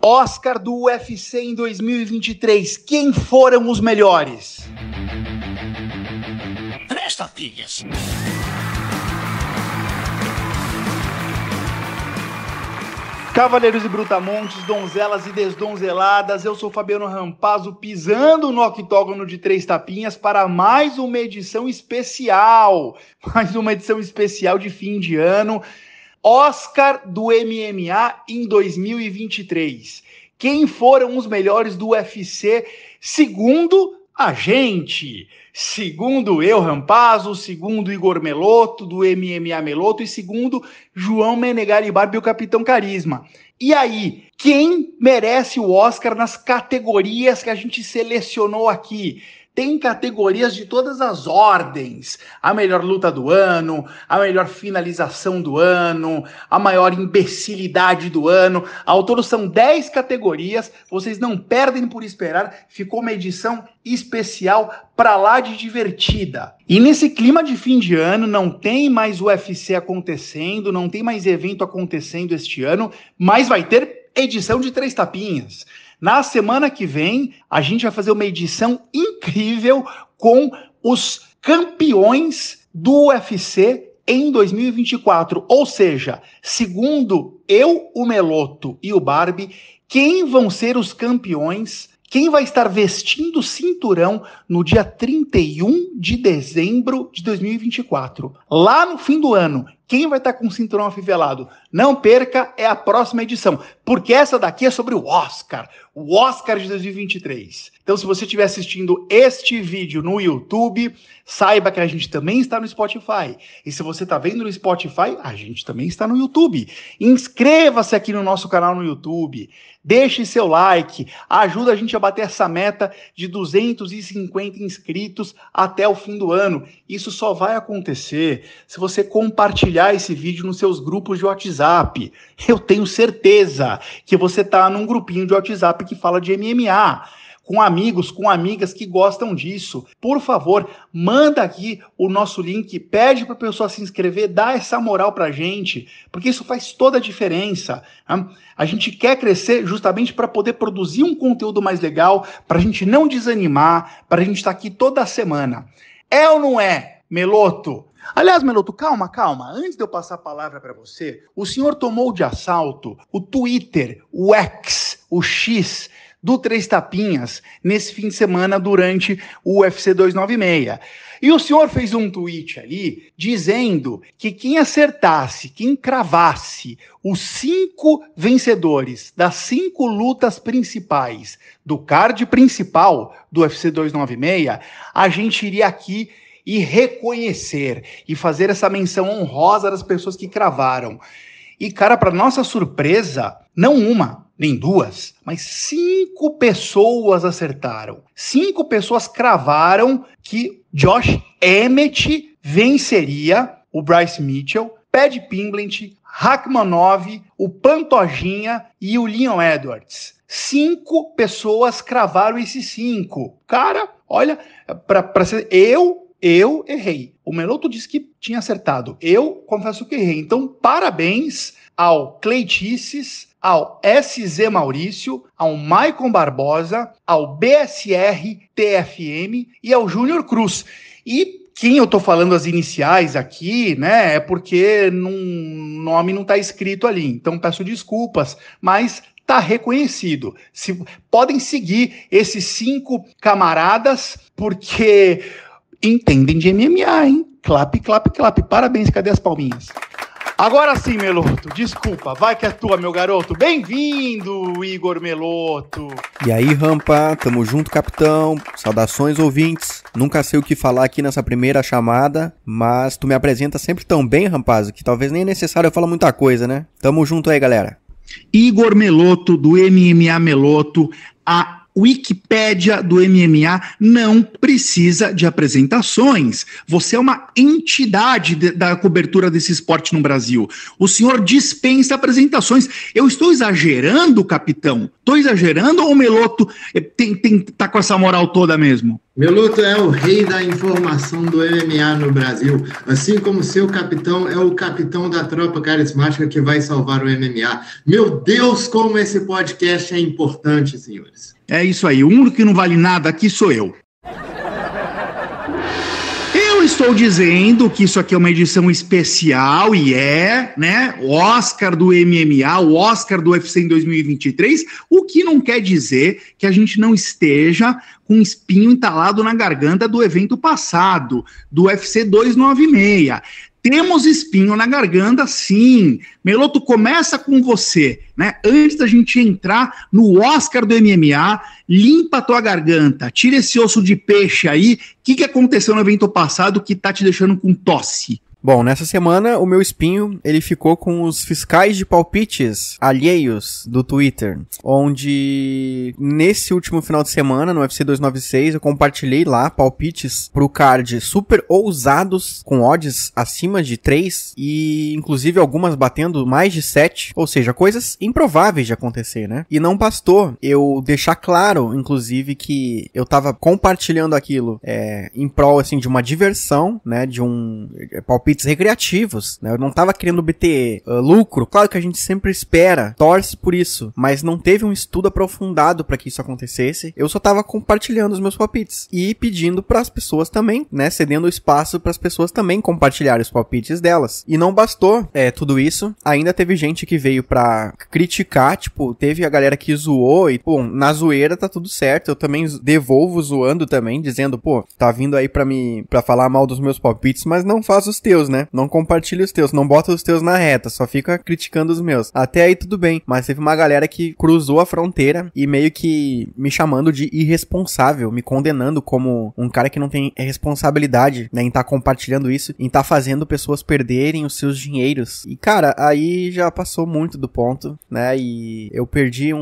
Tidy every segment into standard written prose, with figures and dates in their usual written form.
Oscar do UFC em 2023. Quem foram os melhores? Três tapinhas. Cavaleiros e brutamontes, donzelas e desdonzeladas, eu sou Fabiano Rampazzo, pisando no octógono de Três Tapinhas para mais uma edição especial de fim de ano, Oscar do MMA em 2023. Quem foram os melhores do UFC segundo a gente? Segundo eu, Rampazzo, segundo Igor Meloto, do MMA Meloto, e segundo João Menegali Barbi, o Capitão Carisma. E aí, quem merece o Oscar nas categorias que a gente selecionou aqui? Tem categorias de todas as ordens. A melhor luta do ano, a melhor finalização do ano, a maior imbecilidade do ano. Ao todo são 10 categorias, vocês não perdem por esperar. Ficou uma edição especial pra lá de divertida. E nesse clima de fim de ano, não tem mais UFC acontecendo, não tem mais evento acontecendo este ano, mas vai ter edição de Três Tapinhas. Na semana que vem, a gente vai fazer uma edição incrível com os campeões do UFC em 2024. Ou seja, segundo eu, o Meloto e o Barbie, quem vão ser os campeões, quem vai estar vestindo o cinturão no dia 31 de dezembro de 2024. Lá no fim do ano, quem vai estar com o cinturão afivelado? Não perca, é a próxima edição, porque essa daqui é sobre o Oscar de 2023. Então, se você estiver assistindo este vídeo no YouTube, saiba que a gente também está no Spotify. E se você está vendo no Spotify, a gente também está no YouTube. Inscreva-se aqui no nosso canal no YouTube, deixe seu like, ajuda a gente a bater essa meta de 250 inscritos até o fim do ano. Isso só vai acontecer se você compartilhar esse vídeo nos seus grupos de WhatsApp. Eu tenho certeza que você está num grupinho de WhatsApp que fala de MMA, com amigos, com amigas que gostam disso. Por favor, manda aqui o nosso link, pede para a pessoa se inscrever, dá essa moral pra gente, porque isso faz toda a diferença. A gente quer crescer justamente para poder produzir um conteúdo mais legal, para a gente não desanimar, para a gente estar aqui toda semana. É ou não é, Meloto? Aliás, Meloto, calma. Antes de eu passar a palavra para você, o senhor tomou de assalto o Twitter, o X, o X do Três Tapinhas nesse fim de semana durante o UFC 296. E o senhor fez um tweet ali dizendo que quem acertasse, quem cravasse os 5 vencedores das 5 lutas principais do card principal do UFC 296, a gente iria aqui e reconhecer e fazer essa menção honrosa das pessoas que cravaram. E, cara, para nossa surpresa, não uma, nem duas, mas 5 pessoas acertaram. 5 pessoas cravaram que Josh Emmett venceria o Bryce Mitchell, Paddy Pimblett, Rakhmonov, o Pantoginha e o Leon Edwards. 5 pessoas cravaram esses 5. Cara, olha, para ser... Eu errei. O Meloto disse que tinha acertado. Eu confesso que errei. Então, parabéns ao Cleitices, ao SZ Maurício, ao Maicon Barbosa, ao BSR TFM e ao Júnior Cruz. E quem eu tô falando as iniciais aqui, né, é porque o nome não tá escrito ali. Então, peço desculpas, mas tá reconhecido. Podem seguir esses 5 camaradas, porque entendem de MMA, hein? Clap. Parabéns, cadê as palminhas? Agora sim, Meloto, desculpa, vai que é tua, meu garoto. Bem-vindo, Igor Meloto. E aí, Rampa, tamo junto, capitão. Saudações, ouvintes. Nunca sei o que falar aqui nessa primeira chamada, mas tu me apresenta sempre tão bem, Rampazzo, que talvez nem é necessário eu falar muita coisa, né? Tamo junto aí, galera. Igor Meloto, do MMA Meloto, a Wikipédia do MMA não precisa de apresentações. Você é uma entidade da cobertura desse esporte no Brasil. O senhor dispensa apresentações. Eu estou exagerando, capitão? Estou exagerando ou o Meloto tá com essa moral toda mesmo? Meloto é o rei da informação do MMA no Brasil, assim como seu capitão é o capitão da tropa carismática que vai salvar o MMA. Meu Deus, como esse podcast é importante, senhores. É isso aí, o único que não vale nada aqui sou eu. Eu estou dizendo que isso aqui é uma edição especial e né, o Oscar do MMA, o Oscar do UFC em 2023, o que não quer dizer que a gente não esteja com um espinho entalado na garganta do evento passado, do UFC 296. Temos espinho na garganta, sim. Meloto, começa com você, né? Antes da gente entrar no Oscar do MMA, limpa a tua garganta, tira esse osso de peixe aí. O que aconteceu no evento passado que tá te deixando com tosse? Bom, nessa semana o meu espinho, ele ficou com os fiscais de palpites alheios do Twitter, onde nesse último final de semana, no UFC 296, eu compartilhei lá palpites pro card super ousados, com odds acima de 3 e inclusive algumas batendo mais de 7, ou seja, coisas improváveis de acontecer, né? E não bastou eu deixar claro, inclusive, que eu tava compartilhando aquilo em prol, assim, de uma diversão, né, de um palpite recreativos, né? Eu não tava querendo obter lucro, claro que a gente sempre espera, torce por isso, mas não teve um estudo aprofundado para que isso acontecesse. Eu só tava compartilhando os meus palpites e pedindo para as pessoas também, né, cedendo espaço para as pessoas também compartilharem os palpites delas. E não bastou tudo isso, ainda teve gente que veio pra criticar, tipo, teve a galera que zoou e, pô, na zoeira tá tudo certo, eu também devolvo zoando também, dizendo, pô, tá vindo aí pra falar mal dos meus palpites, mas não faz os teus, né? Não compartilha os teus, não bota os teus na reta, só fica criticando os meus. Até aí tudo bem, mas teve uma galera que cruzou a fronteira e meio que me chamando de irresponsável, me condenando como um cara que não tem responsabilidade, né, em tá compartilhando isso, em tá fazendo pessoas perderem os seus dinheiros. E cara, aí já passou muito do ponto, né, e eu perdi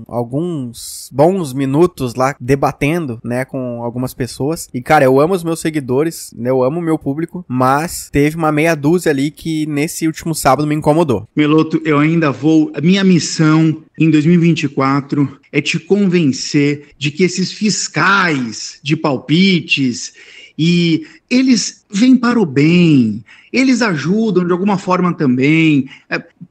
alguns bons minutos lá debatendo, né, com algumas pessoas. E cara, eu amo os meus seguidores, né, eu amo o meu público, mas teve uma meia dúzia ali que nesse último sábado me incomodou. Meloto, eu ainda vou... A minha missão em 2024 é te convencer de que esses fiscais de palpites, e eles vêm para o bem, eles ajudam de alguma forma também.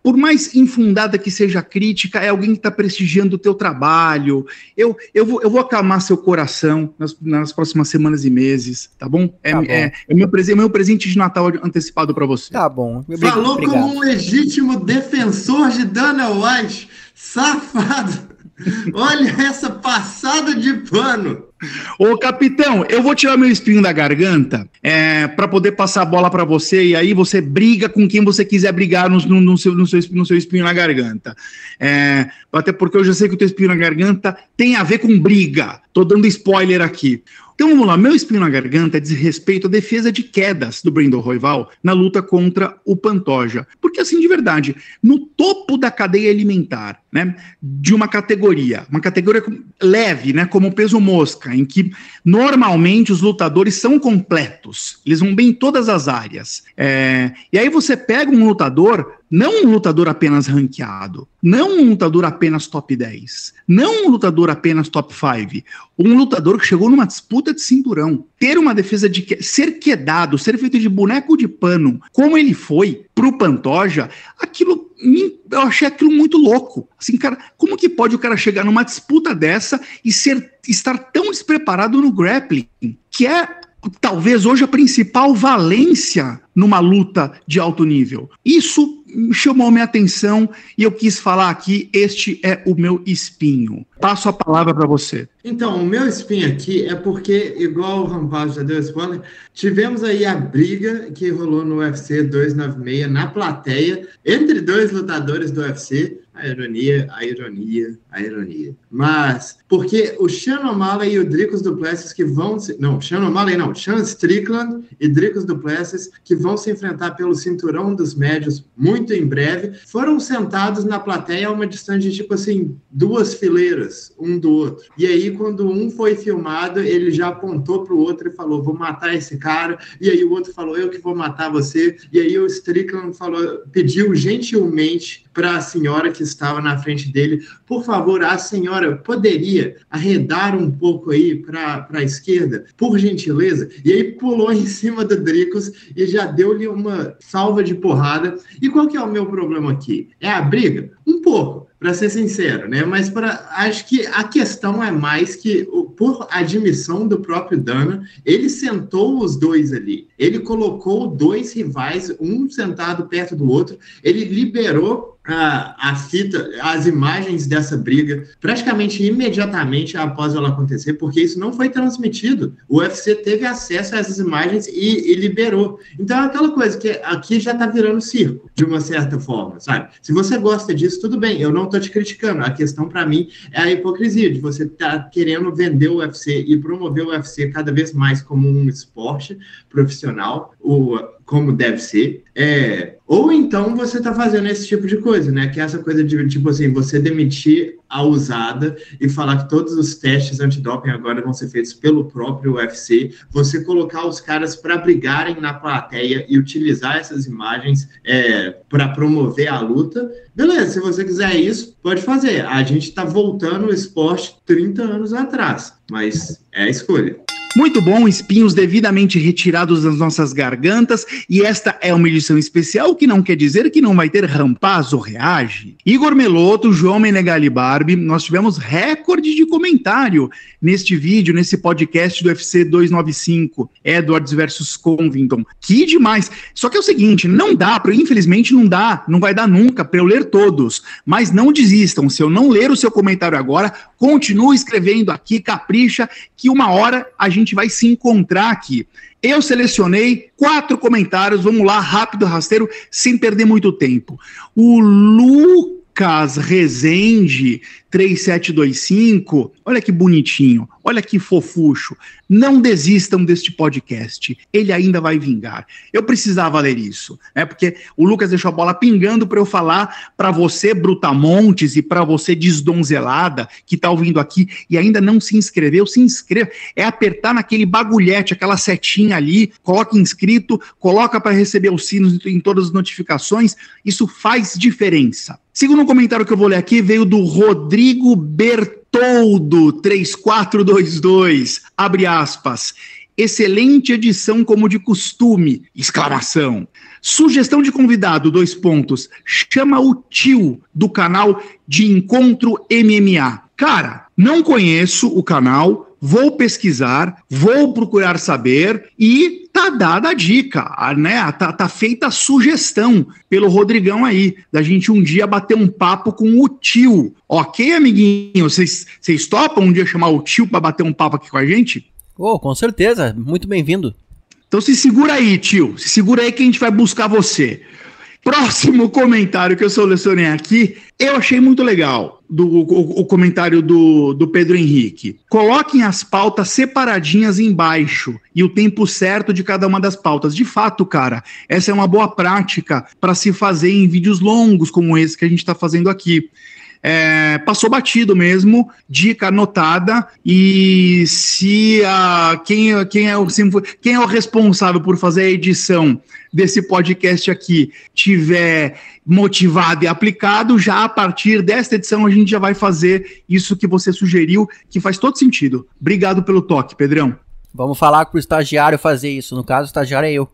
Por mais infundada que seja a crítica, é alguém que está prestigiando o teu trabalho. Eu vou acalmar seu coração nas próximas semanas e meses, tá bom? É meu presente de Natal antecipado para você. Tá bom. Falou obrigado. Como um legítimo defensor de Dana White, safado. Olha essa passada de pano. Ô, capitão, eu vou tirar meu espinho da garganta para poder passar a bola para você, e aí você briga com quem você quiser brigar no seu espinho na garganta. Até porque eu já sei que o teu espinho na garganta tem a ver com briga. Tô dando spoiler aqui. Então vamos lá, meu espinho na garganta diz respeito à defesa de quedas do Brandon Royval na luta contra o Pantoja. Porque assim, de verdade, no topo da cadeia alimentar, né, de uma categoria leve, né, como o peso mosca, em que normalmente os lutadores são completos, eles vão bem em todas as áreas. E aí você pega um lutador, não um lutador apenas ranqueado, não um lutador apenas top 10, não um lutador apenas top 5, um lutador que chegou numa disputa de cinturão, ter uma defesa de ser quedado, ser feito de boneco de pano, como ele foi pro Pantoja, eu achei aquilo muito louco. Assim, cara, como que pode o cara chegar numa disputa dessa e estar tão despreparado no grappling, que é talvez hoje a principal valência numa luta de alto nível? Isso chamou minha atenção e eu quis falar aqui, este é o meu espinho. Passo a palavra para você. Então, o meu espinho aqui é porque, igual o Rampaz já deu spoiler, tivemos aí a briga que rolou no UFC 296 na plateia, entre dois lutadores do UFC. A ironia. Mas, porque o Sean O'Malley e o Dricus du Plessis que vão... Sean Strickland e Dricus du Plessis que vão se enfrentar pelo cinturão dos médios muito em breve, foram sentados na plateia a uma distância de, tipo assim, 2 fileiras, um do outro. E aí, quando um foi filmado, ele já apontou pro outro e falou, vou matar esse cara. E aí o outro falou, eu que vou matar você. E aí o Strickland pediu gentilmente para a senhora que estava na frente dele. Por favor, a senhora poderia arredar um pouco aí para a esquerda, por gentileza? E aí pulou em cima do Dricos e já deu-lhe uma salva de porrada. E qual que é o meu problema aqui? É a briga? Um pouco, para ser sincero, né? Mas acho que a questão é mais que, por admissão do próprio Dana, ele sentou os dois ali. Ele colocou dois rivais, um sentado perto do outro. Ele liberou a fita, as imagens dessa briga praticamente imediatamente após ela acontecer, porque isso não foi transmitido. O UFC teve acesso a essas imagens e liberou. Então é aquela coisa que aqui já tá virando circo, de uma certa forma, sabe? Se você gosta disso, tudo bem, eu não tô te criticando. A questão para mim é a hipocrisia de você tá querendo vender o UFC e promover o UFC cada vez mais como um esporte profissional, como deve ser, ou então você tá fazendo esse tipo de coisa, né, que é essa coisa de, tipo assim, você demitir a usada e falar que todos os testes antidoping agora vão ser feitos pelo próprio UFC, você colocar os caras para brigarem na plateia e utilizar essas imagens para promover a luta. Beleza, se você quiser isso, pode fazer. A gente tá voltando o esporte 30 anos atrás, mas é a escolha. Muito bom, espinhos devidamente retirados das nossas gargantas, e esta é uma edição especial, que não quer dizer que não vai ter Rampazzo Reage. Igor Meloto, João Menegali Barbi, nós tivemos recorde de comentário neste vídeo, nesse podcast do UFC 295, Edwards versus Covington. Que demais! Só que é o seguinte, não dá, infelizmente não vai dar nunca para eu ler todos, mas não desistam, se eu não ler o seu comentário agora, continue escrevendo aqui, capricha, que uma hora a gente vai se encontrar aqui. Eu selecionei 4 comentários, vamos lá, rápido, rasteiro, sem perder muito tempo. O Lucas Rezende 3725, olha que bonitinho, olha que fofucho. Não desistam deste podcast, ele ainda vai vingar. Eu precisava ler isso, né? Porque o Lucas deixou a bola pingando para eu falar para você, Brutamontes, e para você, desdonzelada, que está ouvindo aqui e ainda não se inscreveu, se inscreva. É apertar naquele bagulhete, aquela setinha ali, coloca inscrito, coloca para receber os sinos em todas as notificações, isso faz diferença. Segundo comentário que eu vou ler aqui, veio do Rodrigo Bertoldo, 3422, abre aspas, excelente edição como de costume, exclamação. Sugestão de convidado, 2 pontos, chama o tio do canal de Encontro MMA. Cara, não conheço o canal, vou pesquisar, vou procurar saber e tá dada a dica, né? Tá feita a sugestão pelo Rodrigão aí, da gente um dia bater um papo com o tio. Ok, amiguinho? Vocês topam um dia chamar o tio para bater um papo aqui com a gente? Oh, com certeza, muito bem-vindo. Então se segura aí, tio, se segura aí que a gente vai buscar você. Próximo comentário que eu selecionei aqui, eu achei muito legal, o comentário do Pedro Henrique. Coloquem as pautas separadinhas embaixo e o tempo certo de cada uma das pautas. De fato, cara, essa é uma boa prática para se fazer em vídeos longos como esse que a gente está fazendo aqui. Passou batido mesmo, dica anotada, e se quem é o responsável por fazer a edição desse podcast aqui tiver motivado e aplicado, já a partir desta edição a gente já vai fazer isso que você sugeriu, que faz todo sentido. Obrigado pelo toque, Pedrão. Vamos falar pro estagiário fazer isso, no caso o estagiário é eu.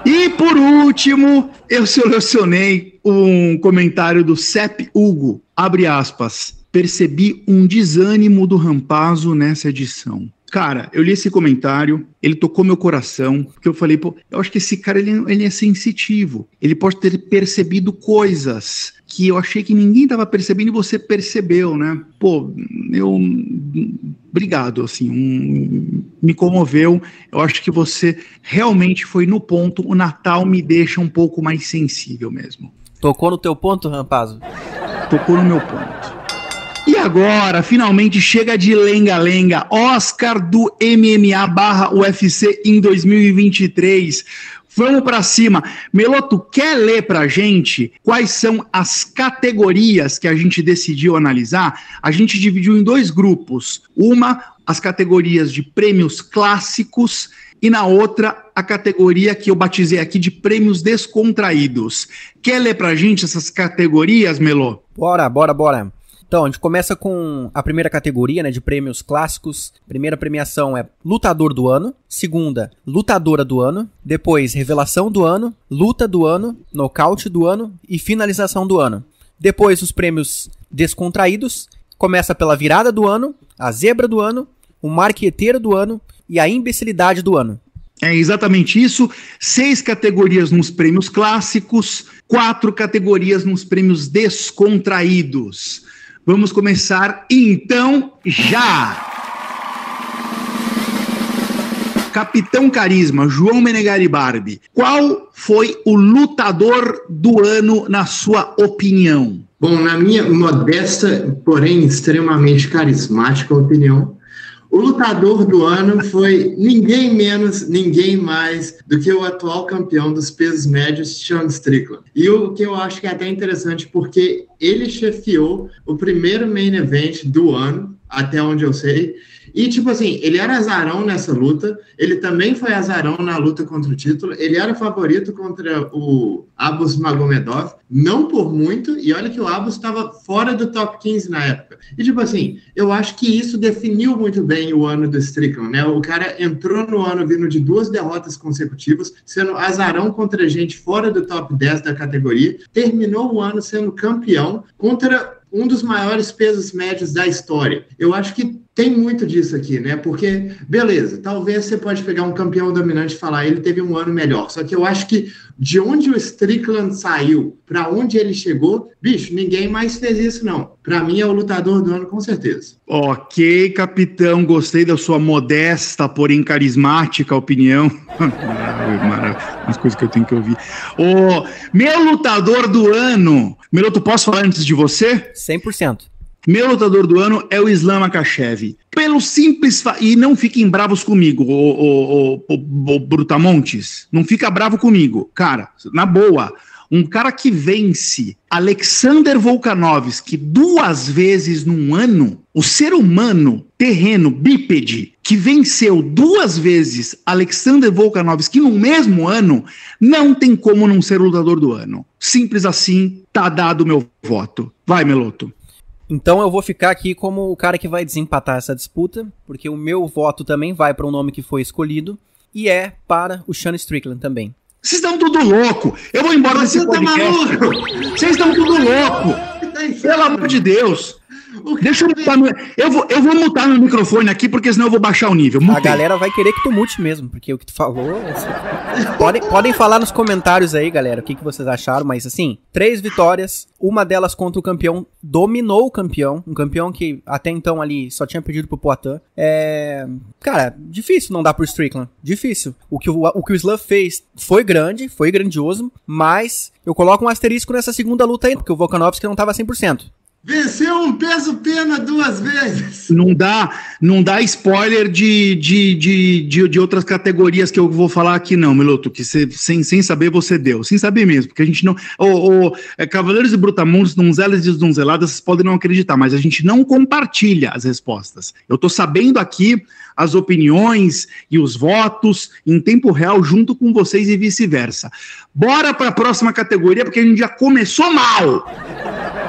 E por último, eu selecionei um comentário do Sepp Hugo, abre aspas, percebi um desânimo do Rampazzo nessa edição. Cara, eu li esse comentário, ele tocou meu coração, porque eu falei, pô, eu acho que esse cara ele é sensitivo, ele pode ter percebido coisas que eu achei que ninguém estava percebendo e você percebeu, né? Pô, obrigado, assim, me comoveu, eu acho que você realmente foi no ponto, o Natal me deixa um pouco mais sensível mesmo. Tocou no teu ponto, Rampazzo? Tocou no meu ponto. E agora, finalmente, chega de lenga-lenga, Oscar do MMA /UFC em 2023. Vamos para cima. Meloto, quer ler pra gente quais são as categorias que a gente decidiu analisar? A gente dividiu em 2 grupos. Uma, as categorias de prêmios clássicos e na outra a categoria que eu batizei aqui de prêmios descontraídos. Quer ler pra gente essas categorias, Melô? Bora. Então, a gente começa com a primeira categoria, né, de prêmios clássicos. Primeira premiação é Lutador do Ano. Segunda, Lutadora do Ano. Depois, Revelação do Ano, Luta do Ano, Nocaute do Ano e Finalização do Ano. Depois, os prêmios descontraídos. Começa pela Virada do Ano, a Zebra do Ano, o Marqueteiro do Ano e a Imbecilidade do Ano. É exatamente isso. 6 categorias nos prêmios clássicos, 4 categorias nos prêmios descontraídos. Vamos começar, então, já! Capitão Carisma, João Menegari Barbi, qual foi o lutador do ano, na sua opinião? Bom, na minha modesta, porém extremamente carismática opinião, o lutador do ano foi ninguém menos, ninguém mais do que o atual campeão dos pesos médios, Sean Strickland. E o que eu acho que é até interessante, porque ele chefiou o primeiro main event do ano, até onde eu sei. E, tipo assim, ele era azarão nessa luta, ele também foi azarão na luta contra o título, ele era favorito contra o Abus Magomedov, não por muito, e olha que o Abus estava fora do top 15 na época. E, tipo assim, eu acho que isso definiu muito bem o ano do Strickland, né? O cara entrou no ano vindo de 2 derrotas consecutivas, sendo azarão contra gente fora do top 10 da categoria, terminou o ano sendo campeão contra um dos maiores pesos médios da história. Eu acho que tem muito disso aqui, né? Porque, beleza, talvez você pode pegar um campeão dominante e falar, ele teve um ano melhor. Só que eu acho que de onde o Strickland saiu, para onde ele chegou, bicho, ninguém mais fez isso, não. Para mim é o lutador do ano, com certeza. Ok, capitão, gostei da sua modesta, porém carismática opinião. Maravilha, umas coisas que eu tenho que ouvir. Meu lutador do ano, Meloto, posso falar antes de você? 100%. Meu lutador do ano é o Islam Makhachev. Pelo simples... E não fiquem bravos comigo, o Brutamontes. Não fica bravo comigo. Cara, na boa, um cara que vence Alexander Volkanovski 2 vezes num ano, o ser humano terreno, bípede, que venceu 2 vezes Alexander Volkanovski no mesmo ano, não tem como não ser o lutador do ano. Simples assim, tá dado o meu voto. Vai, Meloto. Então eu vou ficar aqui como o cara que vai desempatar essa disputa, porque o meu voto também vai para um nome que foi escolhido, e é para o Sean Strickland também. Vocês estão tudo louco! Eu vou embora desse podcast. Vocês estão tudo louco! Pelo amor de Deus! Deixa eu mutar eu vou mutar meu microfone aqui, porque senão eu vou baixar o nível. A galera vai querer que tu mute mesmo, porque o que tu falou... Podem falar nos comentários aí, galera, o que vocês acharam, mas assim, 3 vitórias, uma delas contra o campeão, dominou o campeão, um campeão que até então ali só tinha perdido pro Poitin. Cara, difícil não dar pro Strickland, difícil. O que o Islam fez foi grande, foi grandioso, mas eu coloco um asterisco nessa segunda luta aí, porque o Volkanovski não tava 100%. Venceu um peso pena 2 vezes. Não dá spoiler de outras categorias que eu vou falar aqui não, Meloto, que você, sem saber você deu. Sem saber mesmo, porque a gente não... Cavaleiros e Brutamontes, donzelas e donzeladas, vocês podem não acreditar, mas a gente não compartilha as respostas. Eu tô sabendo aqui as opiniões e os votos em tempo real junto com vocês e vice-versa. Bora para a próxima categoria, porque a gente já começou mal.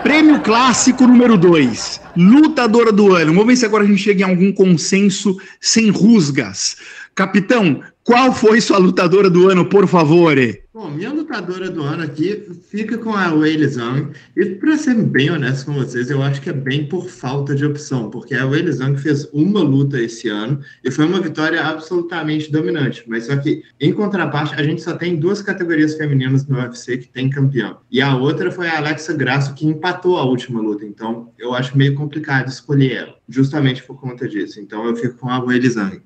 Prêmio Clássico número 2, Lutadora do Ano. Vamos ver se agora a gente chega em algum consenso sem rusgas. Capitão, qual foi sua lutadora do ano, por favor? Bom, minha lutadora do ano aqui fica com a Weili Zhang. E para ser bem honesto com vocês, eu acho que é bem por falta de opção, porque a Weili Zhang fez uma luta esse ano e foi uma vitória absolutamente dominante. Mas só que, em contraparte, a gente só tem 2 categorias femininas no UFC que tem campeão. E a outra foi a Alexa Grasso, que empatou a última luta. Então, eu acho meio complicado escolher ela, justamente por conta disso. Então, eu fico com a Weili Zhang.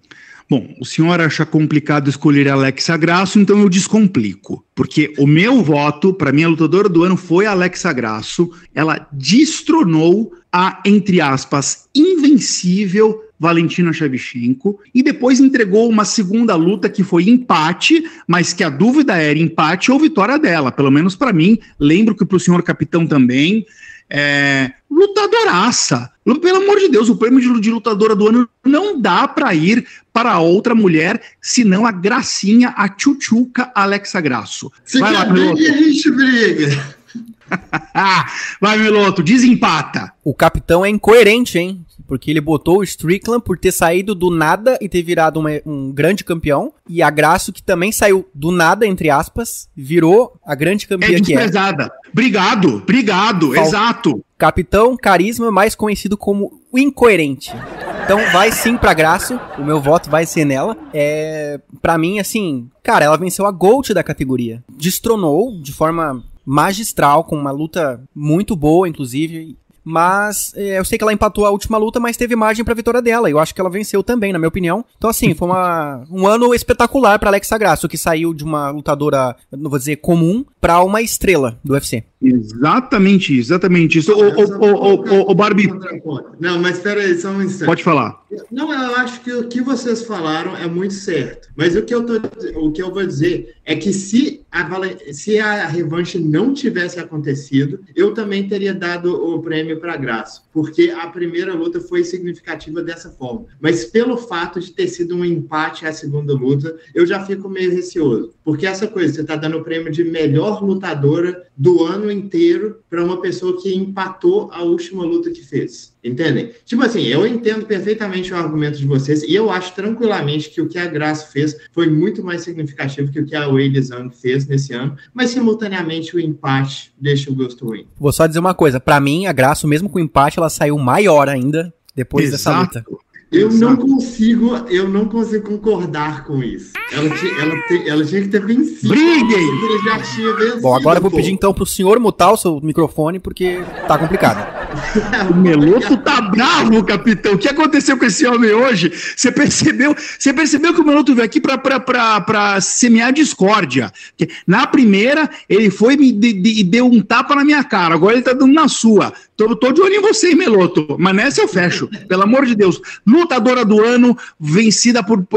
Bom, o senhor acha complicado escolher a Alexa Grasso, então eu descomplico. Porque o meu voto, para mim, a lutadora do ano foi a Alexa Grasso. Ela destronou a, entre aspas, invencível Valentina Shevchenko e depois entregou uma segunda luta que foi empate, mas que a dúvida era empate ou vitória dela. Pelo menos para mim, lembro que para o senhor capitão também. lutadoraça. Pelo amor de Deus, o prêmio de lutadora do ano não dá pra ir para outra mulher, senão a gracinha, a tchutchuca Alexa Grasso. Se quer briga, a gente briga. Vai, Meloto, desempata. O capitão é incoerente, hein? Porque ele botou o Strickland por ter saído do nada e ter virado um grande campeão. E a Grasso, que também saiu do nada, entre aspas, virou a grande campeã que é. Desprezada. Obrigado, exato. Capitão Carisma, mais conhecido como o incoerente. Então vai sim pra Grasso, o meu voto vai ser nela. Pra mim, assim, cara, ela venceu a GOAT da categoria. Destronou de forma magistral, com uma luta muito boa, inclusive. Mas eu sei que ela empatou a última luta, mas teve margem pra vitória dela. Eu acho que ela venceu também, na minha opinião. Então, assim, foi um ano espetacular pra Alexa Grasso, que saiu de uma lutadora, não vou dizer comum, pra uma estrela do UFC. Exatamente isso. Ô, Barbie. Não, mas espera aí, só um instante. Pode falar. Não, eu acho que o que vocês falaram é muito certo. Mas o que eu vou dizer é que se a revanche não tivesse acontecido, eu também teria dado o prêmio para Grasso, porque a primeira luta foi significativa dessa forma. Mas pelo fato de ter sido um empate a segunda luta, eu já fico meio receoso. Porque essa coisa, você está dando o prêmio de melhor lutadora do ano inteiro para uma pessoa que empatou a última luta que fez. Entendem? Tipo assim, eu entendo perfeitamente o argumento de vocês e eu acho tranquilamente que o que a Grasso fez foi muito mais significativo que o que a Weili Zhang fez nesse ano, mas simultaneamente o empate deixa o gosto ruim. Vou só dizer uma coisa, pra mim a Grasso, mesmo com o empate, ela saiu maior ainda depois dessa luta. Eu não consigo concordar com isso. Ela tinha que ter vencido. Briguem! Já tinha vencido. Bom, agora eu vou pedir então pro senhor mutar o seu microfone, porque tá complicado. O Meloto tá bravo, capitão. O que aconteceu com esse homem hoje? Você percebeu que o Meloto veio aqui pra semear discórdia. Na primeira, ele foi e deu um tapa na minha cara. Agora ele tá dando na sua. Tô de olho em você, hein, Meloto. Mas nessa eu fecho. Pelo amor de Deus. Lutadora do ano, vencida por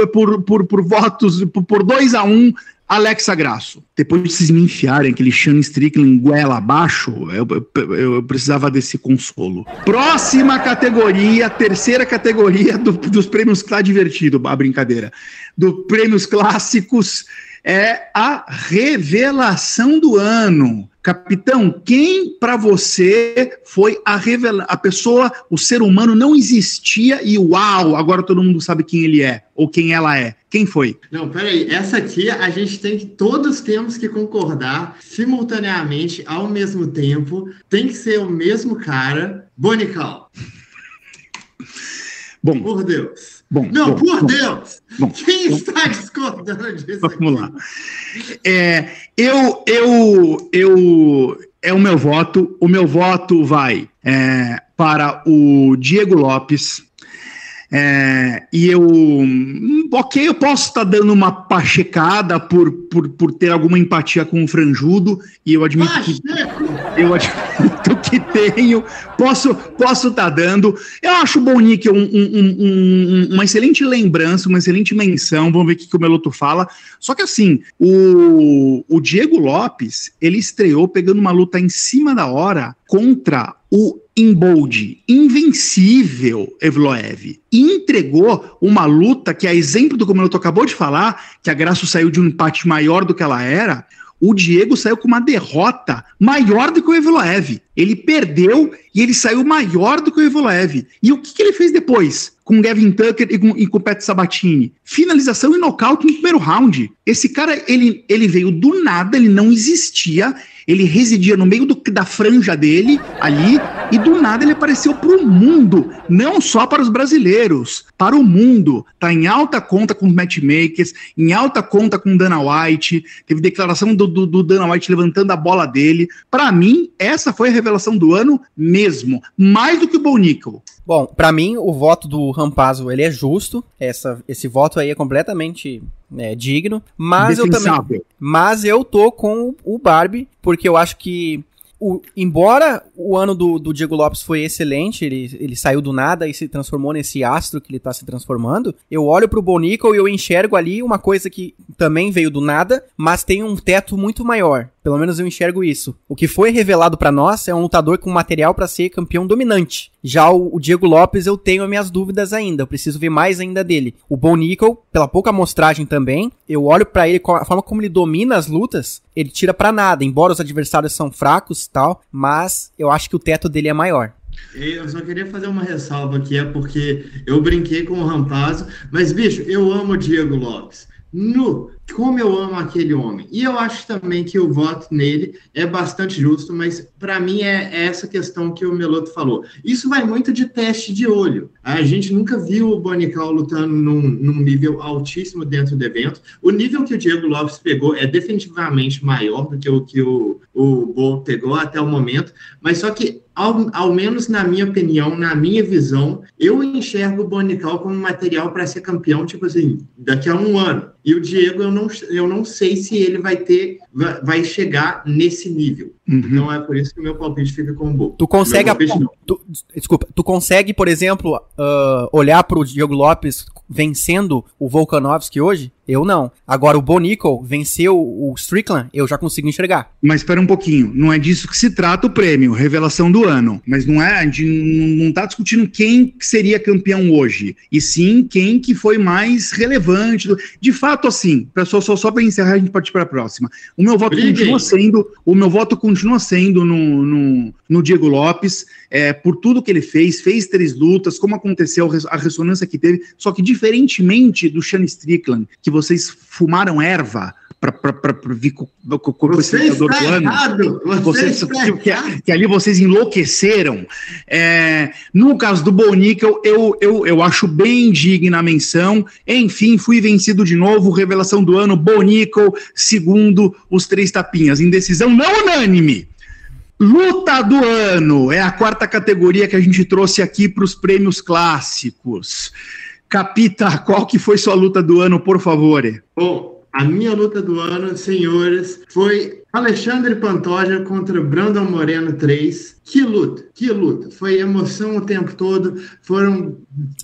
votos, por 2-1, Alexa Grasso. Depois de vocês me enfiarem aquele Sean Strickland goela abaixo, eu precisava desse consolo. Próxima categoria, terceira categoria dos prêmios divertido, a brincadeira. Dos prêmios clássicos é a revelação do ano. Capitão, quem para você foi a pessoa, o ser humano não existia e uau, agora todo mundo sabe quem ele é ou quem ela é? Quem foi? Não, peraí, essa aqui todos temos que concordar simultaneamente, ao mesmo tempo, tem que ser o mesmo cara, Bonical. Bom, por Deus. Por Deus! Quem está discordando disso? Vamos lá. É o meu voto. O meu voto vai para o Diego Lopes. Eu posso estar dando uma pachecada por ter alguma empatia com o Franjudo, e eu admito que tenho, posso estar dando. Eu acho o Bonic uma excelente lembrança, uma excelente menção. Vamos ver o que o Meloto fala. Só que assim, o Diego Lopes, ele estreou pegando uma luta em cima da hora contra o invencível Evloev, e entregou uma luta que, a exemplo do que o Meloto acabou de falar, que a Grasso saiu de um empate maior do que ela era. O Diego saiu com uma derrota maior do que o Evloev. Ele perdeu e ele saiu maior do que o Evloev. E o que ele fez depois? Com Gavin Tucker e com Pat Sabatini? Finalização e nocaute no primeiro round. Esse cara, ele veio do nada, ele não existia, ele residia no meio da franja dele, ali, e do nada ele apareceu para o mundo, não só para os brasileiros, para o mundo. Tá em alta conta com os matchmakers, em alta conta com o Dana White, teve declaração do Dana White levantando a bola dele. Para mim, essa foi a revelação do ano mesmo, mais do que o Bo Nickal. Bom, pra mim, o voto do Rampazzo, ele é justo. Esse voto aí é completamente digno. Mas eu tô com o Barbie, porque eu acho que, embora o ano do Diego Lopes foi excelente, ele saiu do nada e se transformou nesse astro que ele tá se transformando, eu olho pro Bonical e eu enxergo ali uma coisa que também veio do nada, mas tem um teto muito maior. Pelo menos eu enxergo isso. O que foi revelado pra nós é um lutador com material pra ser campeão dominante. Já o Diego Lopes eu tenho as minhas dúvidas ainda, eu preciso ver mais ainda dele. O Bo Nickal, pela pouca amostragem também, eu olho pra ele, a forma como ele domina as lutas, ele tira pra nada, embora os adversários são fracos e tal, mas eu acho que o teto dele é maior. Eu só queria fazer uma ressalva aqui, é porque eu brinquei com o Rampazzo, mas, bicho, eu amo o Diego Lopes. Como eu amo aquele homem. E eu acho também que o voto nele é bastante justo, mas para mim é essa questão que o Meloto falou. Isso vai muito de teste de olho. A gente nunca viu o Bo Nickal lutando num nível altíssimo dentro do evento. O nível que o Diego Lopes pegou é definitivamente maior do que o que o Bo pegou até o momento, mas só que ao menos na minha opinião, na minha visão, eu enxergo o Bo Nickal como material para ser campeão, tipo assim, daqui a um ano. E o Diego, eu não sei se ele vai chegar nesse nível. Uhum. Então é por isso que o meu palpite fica com o Bo. Tu consegue, tu consegue, por exemplo, olhar pro Diego Lopes vencendo o Volkanovski hoje? Eu não. Agora, o Bo Nickal venceu o Strickland, eu já consigo enxergar. Mas espera um pouquinho, não é disso que se trata o prêmio, revelação do ano. Mas não é, a gente não tá discutindo quem seria campeão hoje, e sim quem que foi mais relevante. De fato, assim, só para encerrar, a gente pode ir para a próxima. O meu voto continua sendo no Diego Lopes, por tudo que ele fez 3 lutas, como aconteceu, a ressonância que teve, só que diferentemente do Sean Strickland, que vocês fumaram erva para vir com esse lutador do ano. Que ali vocês enlouqueceram. No caso do Bo Nickal, eu acho bem digna a menção. Enfim, fui vencido de novo. Revelação do ano, Bo Nickal, segundo os 3 tapinhas. Em decisão não unânime. Luta do ano é a 4ª categoria que a gente trouxe aqui para os prêmios clássicos. Capita, qual que foi sua luta do ano, por favor? Bom, a minha luta do ano, senhores, foi Alexandre Pantoja contra Brandon Moreno 3. Que luta. Foi emoção o tempo todo, foram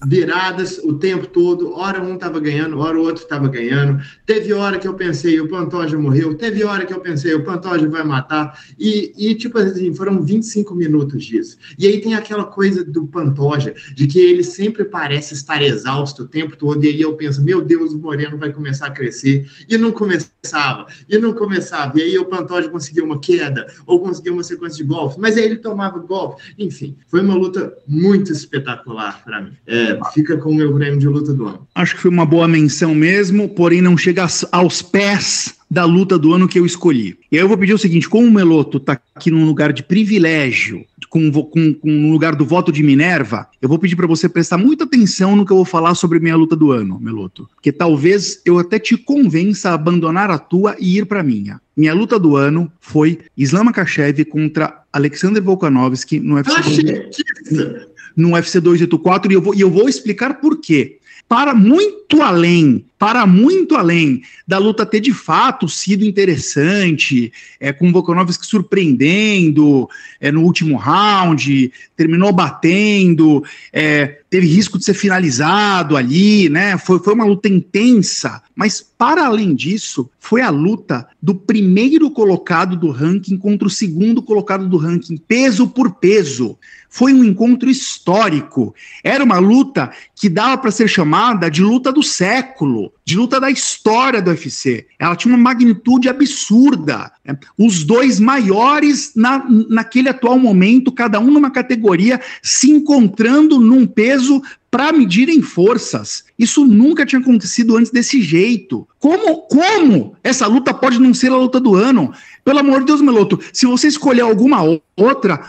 viradas o tempo todo, hora um estava ganhando, hora o outro estava ganhando. Teve hora que eu pensei, o Pantoja morreu, teve hora que eu pensei, o Pantoja vai matar, e tipo assim, foram 25 minutos disso. E aí tem aquela coisa do Pantoja, de que ele sempre parece estar exausto o tempo todo, e aí eu penso, meu Deus, o Moreno vai começar a crescer, e não começava, e aí o Pantoja conseguiu uma queda, ou conseguiu uma sequência de golpes, mas aí ele tomava golpe. Enfim, foi uma luta muito espetacular para mim. Fica com o meu prêmio de luta do ano. Acho que foi uma boa menção mesmo, porém não chega aos pés da luta do ano que eu escolhi. E aí eu vou pedir o seguinte, como o Meloto tá aqui num lugar de privilégio, no lugar do voto de Minerva, eu vou pedir para você prestar muita atenção no que eu vou falar sobre minha luta do ano, Meloto. Porque talvez eu até te convença a abandonar a tua e ir para minha. Minha luta do ano foi Islam Makhachev contra Alexander Volkanovski no UFC 284, e eu vou explicar por quê. Para muito além da luta ter de fato sido interessante, com o Volkanovski surpreendendo no último round, terminou batendo, teve risco de ser finalizado ali, né? Foi uma luta intensa, mas para além disso, foi a luta do primeiro colocado do ranking contra o segundo colocado do ranking, peso por peso. Foi um encontro histórico. Era uma luta que dava para ser chamada de luta do século, de luta da história do UFC. Ela tinha uma magnitude absurda. Os dois maiores naquele atual momento, cada um numa categoria, se encontrando num peso para medirem forças. Isso nunca tinha acontecido antes desse jeito. Como essa luta pode não ser a luta do ano? Pelo amor de Deus, Meloto, se você escolher alguma outra,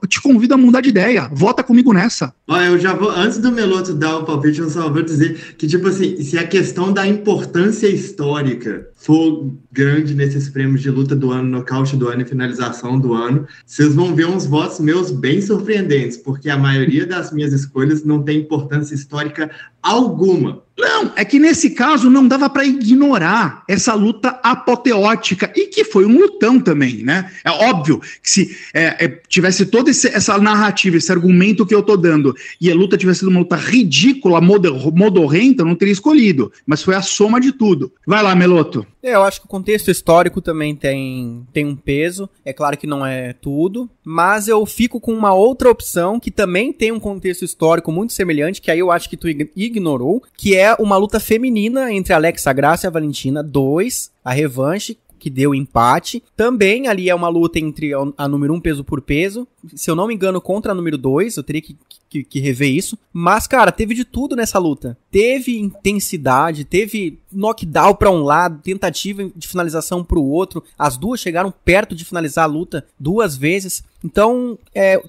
te convido a mudar de ideia. Vota comigo nessa. Eu já vou, antes do Meloto dar o palpite, eu só vou dizer que, tipo assim, se a questão da importância histórica for grande nesses prêmios de luta do ano, nocaute do ano e finalização do ano, vocês vão ver uns votos meus bem surpreendentes, porque a maioria das minhas escolhas não tem importância histórica alguma. Não, é que nesse caso não dava para ignorar essa luta apoteótica, e que foi um lutão também, né? É óbvio que tivesse toda essa narrativa, esse argumento que eu tô dando, e a luta tivesse sido uma luta ridícula, modorrenta, eu não teria escolhido. Mas foi a soma de tudo. Vai lá, Meloto. Eu acho que o contexto histórico também tem um peso. É claro que não é tudo, mas eu fico com uma outra opção que também tem um contexto histórico muito semelhante, que aí eu acho que tu ignorou, que é uma luta feminina entre a Alexa Grasso e a Valentina 2, a revanche, que deu empate. Também ali é uma luta entre a número 1 peso por peso, se eu não me engano, contra a número 2, eu teria que rever isso. Mas, cara, teve de tudo nessa luta. Teve intensidade, teve knockdown pra um lado, tentativa de finalização pro outro. As duas chegaram perto de finalizar a luta 2 vezes. Então,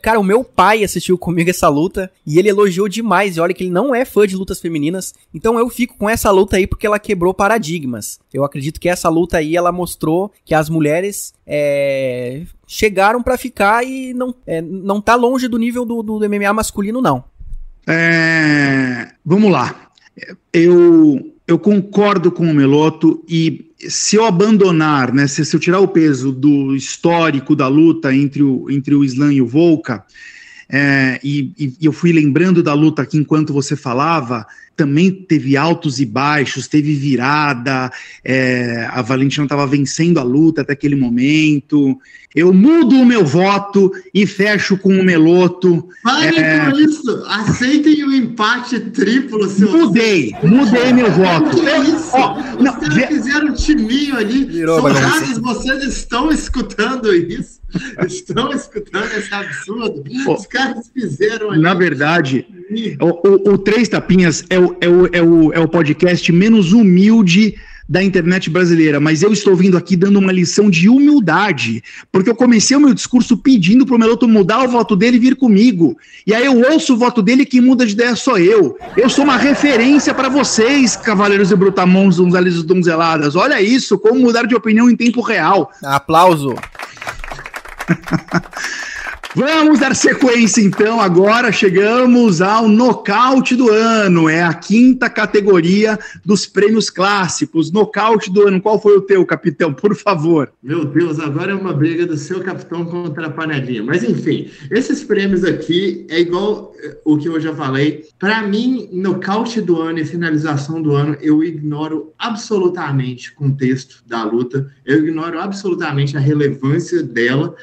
cara, o meu pai assistiu comigo essa luta e ele elogiou demais. E olha que ele não é fã de lutas femininas. Então eu fico com essa luta aí porque ela quebrou paradigmas. Eu acredito que essa luta aí, ela mostrou que as mulheres chegaram pra ficar e não tá longe do nível do MMA masculino, não. Vamos lá. Eu concordo com o Meloto e se eu abandonar, né, se eu tirar o peso do histórico da luta entre o Islam e o Volka, e eu fui lembrando da luta aqui enquanto você falava, também teve altos e baixos, teve virada, a Valentina estava vencendo a luta até aquele momento. Eu mudo o meu voto e fecho com o Meloto. Parem com isso! Aceitem o empate triplo, seu... Mudei meu voto. Que é isso? Os caras fizeram um timinho ali. Vocês estão escutando isso? Estão escutando esse absurdo? Os caras fizeram ali. Na verdade, o Três Tapinhas é o podcast menos humilde da internet brasileira, mas eu estou vindo aqui dando uma lição de humildade, porque eu comecei o meu discurso pedindo pro Meloto mudar o voto dele e vir comigo, e aí eu ouço o voto dele e quem muda de ideia sou eu sou uma referência para vocês, cavaleiros e brutamontes, donzelas e donzeladas, olha isso, como mudar de opinião em tempo real. Aplauso. Vamos dar sequência, então. Agora chegamos ao nocaute do ano. É a 5ª categoria dos prêmios clássicos. Nocaute do ano. Qual foi o teu, capitão? Por favor. Meu Deus, agora é uma briga do seu capitão contra a panelinha. Mas, enfim, esses prêmios aqui é igual o que eu já falei. Para mim, nocaute do ano e finalização do ano, eu ignoro absolutamente o contexto da luta. Eu ignoro absolutamente a relevância dela.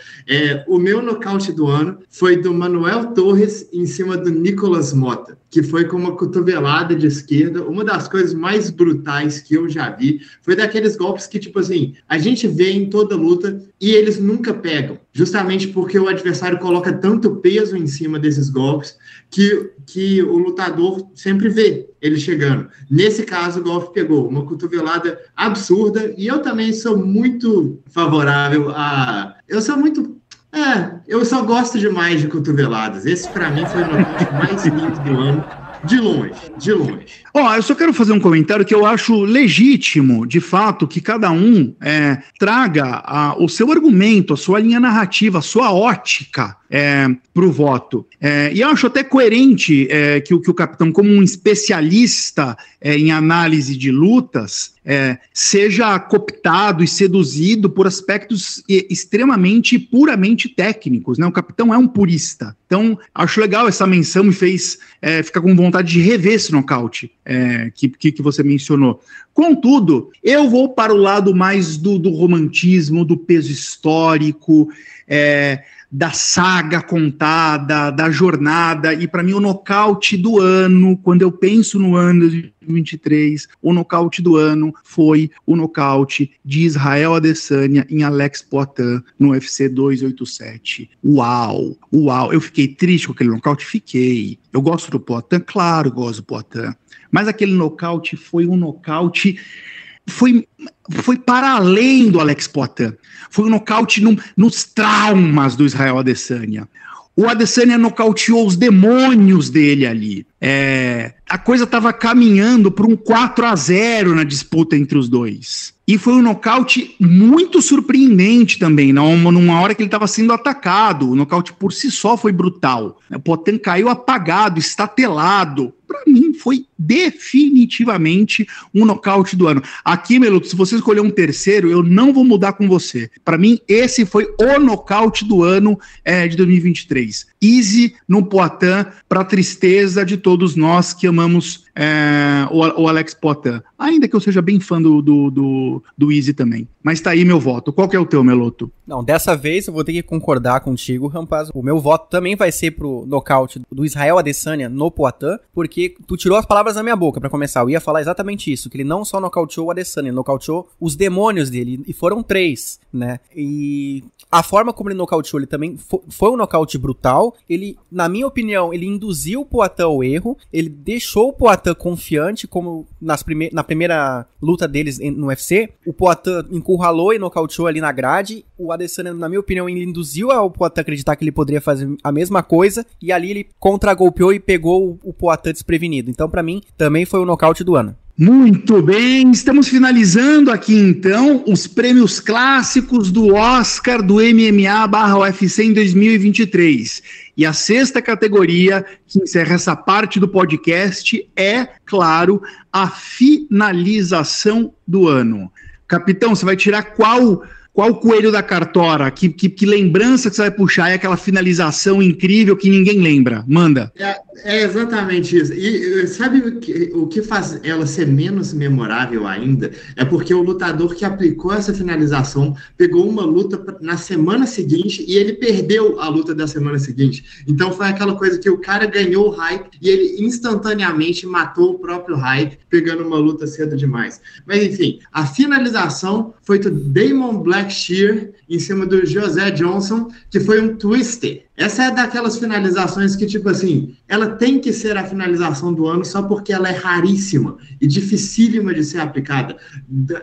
O meu nocaute do ano foi do Manuel Torres em cima do Nicolas Mota, que foi com uma cotovelada de esquerda, uma das coisas mais brutais que eu já vi. Foi daqueles golpes que, tipo assim, a gente vê em toda luta e eles nunca pegam, justamente porque o adversário coloca tanto peso em cima desses golpes que o lutador sempre vê ele chegando. Nesse caso, o golpe pegou uma cotovelada absurda e eu também sou muito favorável eu só gosto demais de cotoveladas. Esse, pra mim, foi o nocaute mais lindo do ano. De longe. Eu só quero fazer um comentário que eu acho legítimo, de fato, que cada um traga o seu argumento, a sua linha narrativa, a sua ótica para o voto. E eu acho até coerente que o capitão, como um especialista em análise de lutas, seja cooptado e seduzido por aspectos extremamente, puramente técnicos, né? O capitão é um purista. Então, acho legal essa menção, me fez ficar com vontade de rever esse nocaute que você mencionou. Contudo, eu vou para o lado mais do romantismo, do peso histórico, da saga contada, da jornada, e para mim o nocaute do ano, quando eu penso no ano de 2023, o nocaute do ano foi o nocaute de Israel Adesanya em Alex Poatan no UFC 287. Uau! Eu fiquei triste com aquele nocaute? Fiquei. Eu gosto do Poatan? Claro, eu gosto do Poatan. Mas aquele nocaute foi um nocaute... Foi para além do Alex Poatan. Foi um nocaute nos traumas do Israel Adesanya. O Adesanya nocauteou os demônios dele ali. A coisa estava caminhando para um 4-0 na disputa entre os dois. E foi um nocaute muito surpreendente também, numa hora que ele estava sendo atacado. O nocaute por si só foi brutal. O Poatan caiu apagado, estatelado. Para mim foi definitivamente um nocaute do ano. Aqui, Meluto, se você escolher um terceiro, eu não vou mudar com você. Para mim, esse foi o nocaute do ano de 2023. Easy no Poitin, para tristeza de todos nós que amamos o Alex Poitin. Ainda que eu seja bem fã do Easy também. Mas tá aí meu voto. Qual que é o teu, Meloto? Não, dessa vez eu vou ter que concordar contigo, Rampaz. O meu voto também vai ser pro nocaute do Israel Adesanya no Poitin, porque tu tirou as palavras da minha boca pra começar. Eu ia falar exatamente isso, que ele não só nocauteou o Adesanya, ele nocauteou os demônios dele, e foram 3, né? E a forma como ele nocauteou, ele também foi um nocaute brutal. Ele, na minha opinião, ele induziu o Poitin ao erro, ele deixou o Poitin confiante, como na primeira luta deles no UFC. O Poitin encurralou e nocauteou ali na grade. O Adesanya, na minha opinião, ele induziu ao Poitin acreditar que ele poderia fazer a mesma coisa, e ali ele contra-golpeou e pegou o Poitin desprevenido. Então, pra mim, também foi o nocaute do ano. Muito bem, estamos finalizando aqui então os prêmios clássicos do Oscar do MMA/UFC em 2023. E a 6ª categoria que encerra essa parte do podcast é, claro, a finalização do ano. Capitão, você vai tirar qual coelho da cartola? Que lembrança que você vai puxar? É aquela finalização incrível que ninguém lembra. Manda. É exatamente isso. E sabe o que faz ela ser menos memorável ainda? É porque o lutador que aplicou essa finalização pegou uma luta na semana seguinte e ele perdeu a luta da semana seguinte. Então foi aquela coisa que o cara ganhou o hype e ele instantaneamente matou o próprio hype, pegando uma luta cedo demais. Mas enfim, a finalização foi do Damon Blackshear em cima do José Johnson, que foi um twister. Essa é daquelas finalizações que, tipo assim, ela tem que ser a finalização do ano só porque ela é raríssima e dificílima de ser aplicada.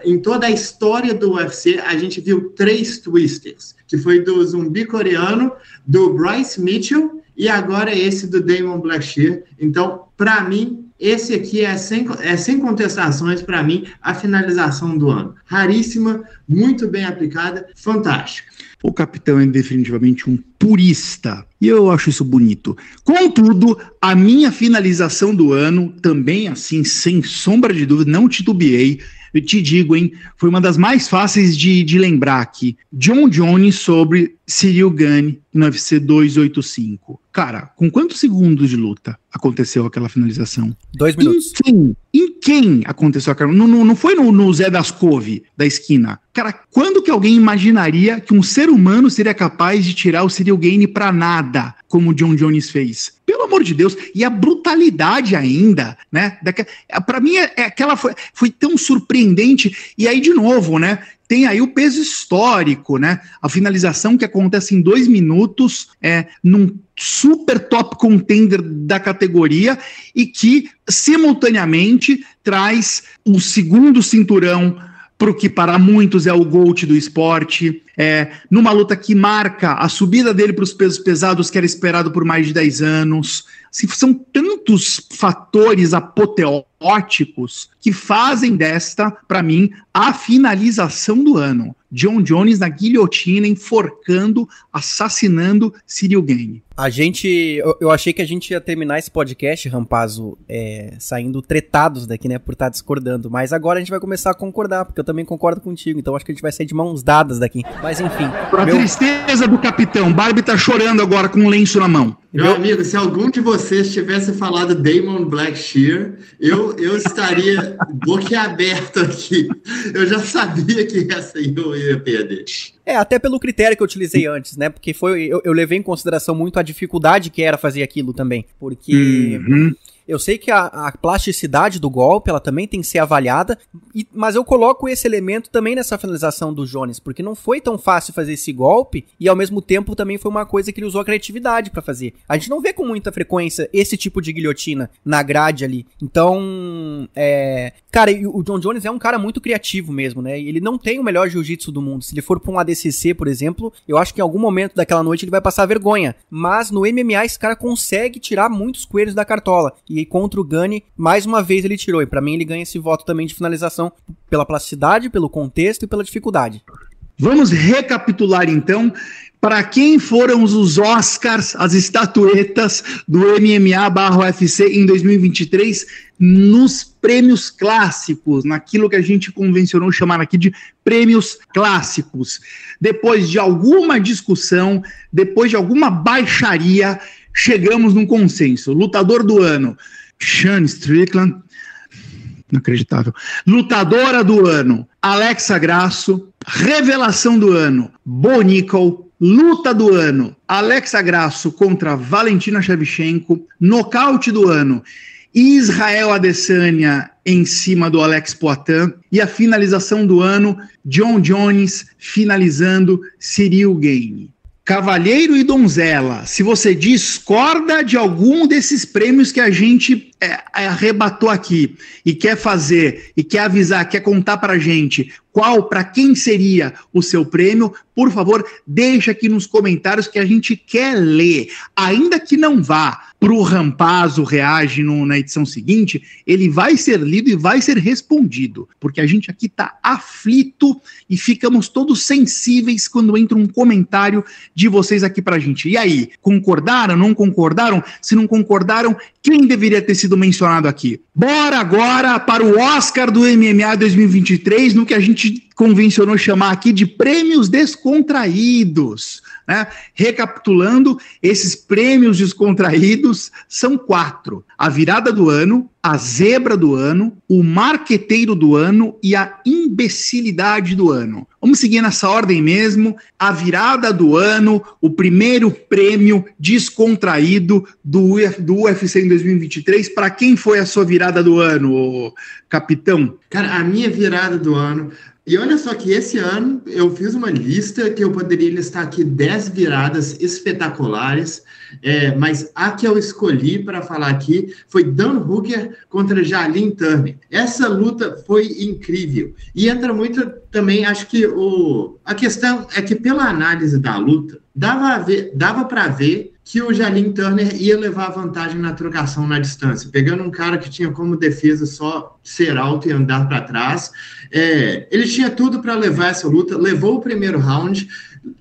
Em toda a história do UFC, a gente viu 3 twisters, que foi do zumbi coreano, do Bryce Mitchell e agora esse do Damon Blackshear. Então, para mim, esse aqui é sem contestações, para mim, a finalização do ano. Raríssima, muito bem aplicada, fantástica. O capitão é definitivamente um purista, e eu acho isso bonito. Contudo, a minha finalização do ano, também assim, sem sombra de dúvida, não titubeei, eu te digo, hein, foi uma das mais fáceis de lembrar aqui. John Jones sobre Ciryl Gane no UFC 285. Cara, com quantos segundos de luta aconteceu aquela finalização? 2 minutos. Em quem aconteceu aquela? Não foi no Zé das Couve, da esquina. Cara, quando que alguém imaginaria que um ser humano seria capaz de tirar o Ciryl Gane pra nada, como o John Jones fez? Pelo amor de Deus, e a brutalidade ainda, né? Pra mim, aquela foi tão surpreendente. E aí, de novo, né? Tem aí o peso histórico, né? A finalização que acontece em 2 minutos, num super top contender da categoria e que, simultaneamente, traz o segundo cinturão pro que para muitos é o GOAT do esporte, numa luta que marca a subida dele para os pesos pesados, que era esperado por mais de 10 anos. Assim, são tantos fatores apoteóticos que fazem desta, para mim, a finalização do ano. John Jones na guilhotina, enforcando, assassinando Ciryl Gane. Eu achei que a gente ia terminar esse podcast, Rampazzo, saindo tretados daqui, né, por estar discordando. Mas agora a gente vai começar a concordar, porque eu também concordo contigo. Então acho que a gente vai sair de mãos dadas daqui. Mas enfim. Pra tristeza do capitão, Barbie tá chorando agora com um lenço na mão. Meu amigo, se algum de vocês tivesse falado Damon Blackshear, eu estaria boquiaberto aqui. Eu já sabia que essa aí eu ia perder. Até pelo critério que eu utilizei antes, né? Porque eu levei em consideração muito a dificuldade que era fazer aquilo também. Porque eu sei que a plasticidade do golpe, ela também tem que ser avaliada, mas eu coloco esse elemento também nessa finalização do Jones, porque não foi tão fácil fazer esse golpe e ao mesmo tempo também foi uma coisa que ele usou a criatividade pra fazer. A gente não vê com muita frequência esse tipo de guilhotina na grade ali. Então, cara, o John Jones é um cara muito criativo mesmo, né? Ele não tem o melhor jiu-jitsu do mundo. Se ele for pra um ADCC, por exemplo, eu acho que em algum momento daquela noite ele vai passar vergonha. Mas no MMA esse cara consegue tirar muitos coelhos da cartola. E contra o Gane, mais uma vez ele tirou. E pra mim ele ganha esse voto também de finalização pela plasticidade, pelo contexto e pela dificuldade. Vamos recapitular então para quem foram os Oscars, as estatuetas do MMA/UFC em 2023 nos prêmios clássicos, naquilo que a gente convencionou chamar aqui de prêmios clássicos. Depois de alguma discussão, depois de alguma baixaria, chegamos num consenso. Lutador do ano, Sean Strickland. Inacreditável. Lutadora do ano, Alexa Grasso. Revelação do ano, Bo Nickal. Luta do ano, Alexa Grasso contra Valentina Shevchenko. Nocaute do ano, Israel Adesanya em cima do Alex Poitin. E a finalização do ano, John Jones finalizando Cyril Gane. Cavalheiro e donzela, se você discorda de algum desses prêmios que a gente arrebatou aqui e quer fazer, e quer avisar, quer contar pra gente para quem seria o seu prêmio, por favor, deixa aqui nos comentários que a gente quer ler. Ainda que não vá pro Rampazzo Reage na edição seguinte, ele vai ser lido e vai ser respondido, porque a gente aqui tá aflito e ficamos todos sensíveis quando entra um comentário de vocês aqui pra gente. E aí, concordaram, não concordaram? Se não concordaram, quem deveria ter sido mencionado aqui? Bora agora para o Oscar do MMA 2023, no que a gente convencionou chamar aqui de prêmios descontraídos, né? Recapitulando, esses prêmios descontraídos são 4. A virada do ano, a zebra do ano, o marqueteiro do ano e a imbecilidade do ano. Vamos seguir nessa ordem mesmo. A virada do ano, o primeiro prêmio descontraído do UFC em 2023. Para quem foi a sua virada do ano, capitão? Cara, a minha virada do ano... E olha só que esse ano eu fiz uma lista que eu poderia listar aqui 10 viradas espetaculares, mas a que eu escolhi para falar aqui foi Dan Hooker contra Jalin Turner. Essa luta foi incrível. E entra muito também, acho que a questão é que pela análise da luta, dava para ver que o Jalin Turner ia levar vantagem na trocação na distância, pegando um cara que tinha como defesa só ser alto e andar para trás. Ele tinha tudo para levar essa luta, levou o primeiro round,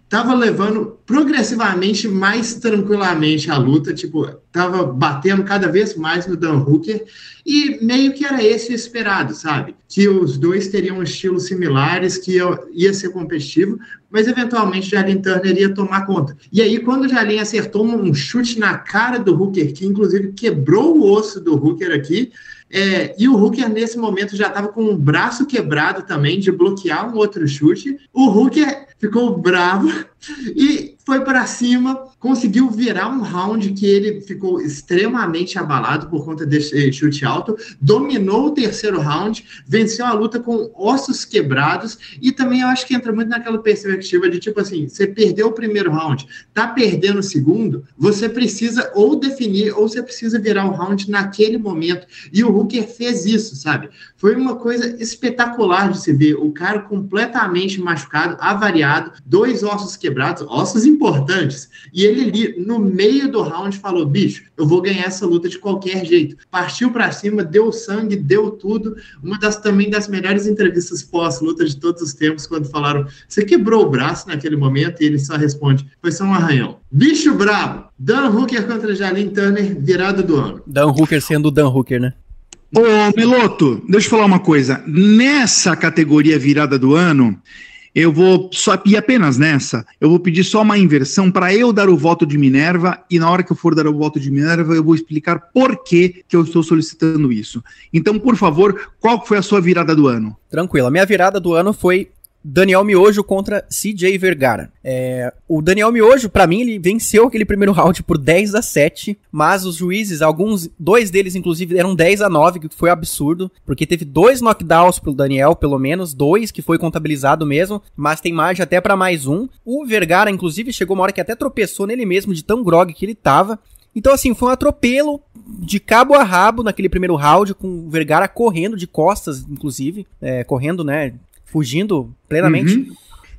estava levando progressivamente mais tranquilamente a luta, estava batendo cada vez mais no Dan Hooker, e meio que era esse o esperado, sabe? Que os dois teriam estilos similares, que ia ser competitivo, mas eventualmente o Jalin Turner ia tomar conta. E aí, quando o Jalin acertou um chute na cara do Hooker, que inclusive quebrou o osso do Hooker aqui, e o Hooker, nesse momento, já estava com o braço quebrado também, de bloquear um outro chute. O Hooker ficou bravo e foi para cima, conseguiu virar um round que ele ficou extremamente abalado por conta desse chute alto, dominou o terceiro round, venceu a luta com ossos quebrados, e também eu acho que entra muito naquela perspectiva de você perdeu o primeiro round, tá perdendo o segundo, você precisa ou definir, ou você precisa virar o round naquele momento, e o Hooker fez isso, sabe? Foi uma coisa espetacular de se ver, o cara completamente machucado, avariado, 2 ossos quebrados, ossos importantes, e ele ali, no meio do round, falou, bicho, eu vou ganhar essa luta de qualquer jeito. Partiu pra cima, deu sangue, deu tudo. Uma também das melhores entrevistas pós-luta de todos os tempos, quando falaram, você quebrou o braço naquele momento? E ele só responde, foi só um arranhão. Bicho brabo! Dan Hooker contra Jalin Turner, virada do ano. Dan Hooker sendo o Dan Hooker, né? Ô, Meloto, deixa eu falar uma coisa. Nessa categoria virada do ano, eu vou só, e apenas nessa, eu vou pedir só uma inversão para eu dar o voto de Minerva, e na hora que eu for dar o voto de Minerva, eu vou explicar por que eu estou solicitando isso. Então, por favor, qual foi a sua virada do ano? Tranquilo, a minha virada do ano foi Daniel Miojo contra CJ Vergara. O Daniel Miojo, pra mim, ele venceu aquele primeiro round por 10-7, mas os juízes, dois deles inclusive eram 10-9, que foi absurdo, porque teve 2 knockdowns pro Daniel, pelo menos, 2 que foi contabilizado mesmo, mas tem margem até pra mais um. O Vergara, inclusive, chegou uma hora que até tropeçou nele mesmo, de tão grog que ele tava. Então, assim, foi um atropelo de cabo a rabo naquele primeiro round, com o Vergara correndo de costas, inclusive, correndo, né, fugindo plenamente.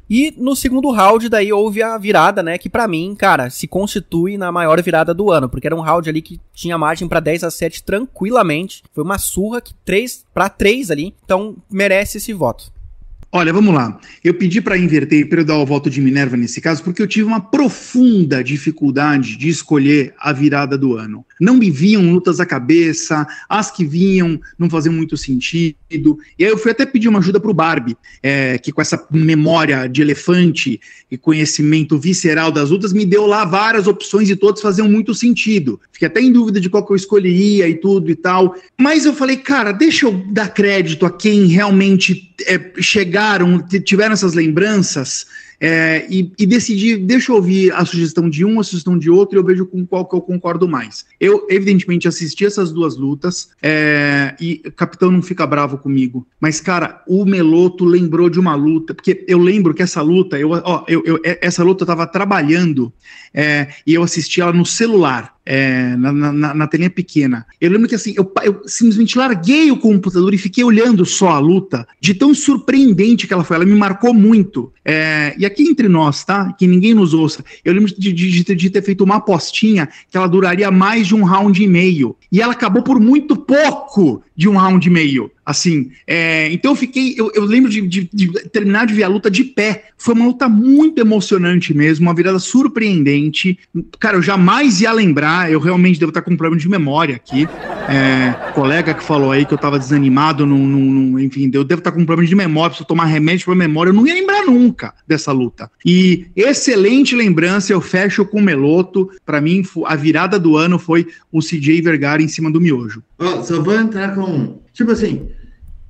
E no segundo round daí houve a virada, né, que pra mim, cara, se constitui na maior virada do ano, porque era um round ali que tinha margem pra 10-7 tranquilamente, foi uma surra que 3-3 ali, então merece esse voto. Olha, vamos lá. Eu pedi para inverter, para eu dar o voto de Minerva nesse caso, porque eu tive uma profunda dificuldade de escolher a virada do ano. Não me vinham lutas à cabeça, as que vinham não faziam muito sentido. E aí eu fui até pedir uma ajuda para o Barbie, que com essa memória de elefante e conhecimento visceral das lutas, me deu lá várias opções e todas faziam muito sentido. Fiquei até em dúvida de qual que eu escolheria e tudo e tal. Mas eu falei, cara, deixa eu dar crédito a quem realmente tiveram essas lembranças e decidi, deixa eu ouvir a sugestão de um, a sugestão de outro, e eu vejo com qual que eu concordo mais. Eu, evidentemente, assisti essas duas lutas, e o capitão não fica bravo comigo, mas, cara, o Meloto lembrou de uma luta, porque eu lembro que essa luta, essa luta eu tava trabalhando, e eu assisti ela no celular, na telinha pequena. Eu lembro que assim, eu simplesmente larguei o computador e fiquei olhando só a luta, de tão surpreendente que ela foi, ela me marcou muito. E aqui entre nós, tá? Que ninguém nos ouça, eu lembro de ter feito uma apostinha que ela duraria mais de 1,5 rounds, e ela acabou por muito pouco de 1,5 rounds. Assim, então eu lembro de terminar de ver a luta de pé. Foi uma luta muito emocionante mesmo, uma virada surpreendente. Cara, eu jamais ia lembrar, eu realmente devo estar com um problema de memória aqui. Colega que falou aí que eu tava desanimado, enfim, eu devo estar com um problema de memória, preciso tomar remédio pra memória, eu não ia lembrar nunca dessa luta. E excelente lembrança, eu fecho com o Meloto. Pra mim, a virada do ano foi o CJ Vergara em cima do Miojo. Só vou entrar com... Tipo assim,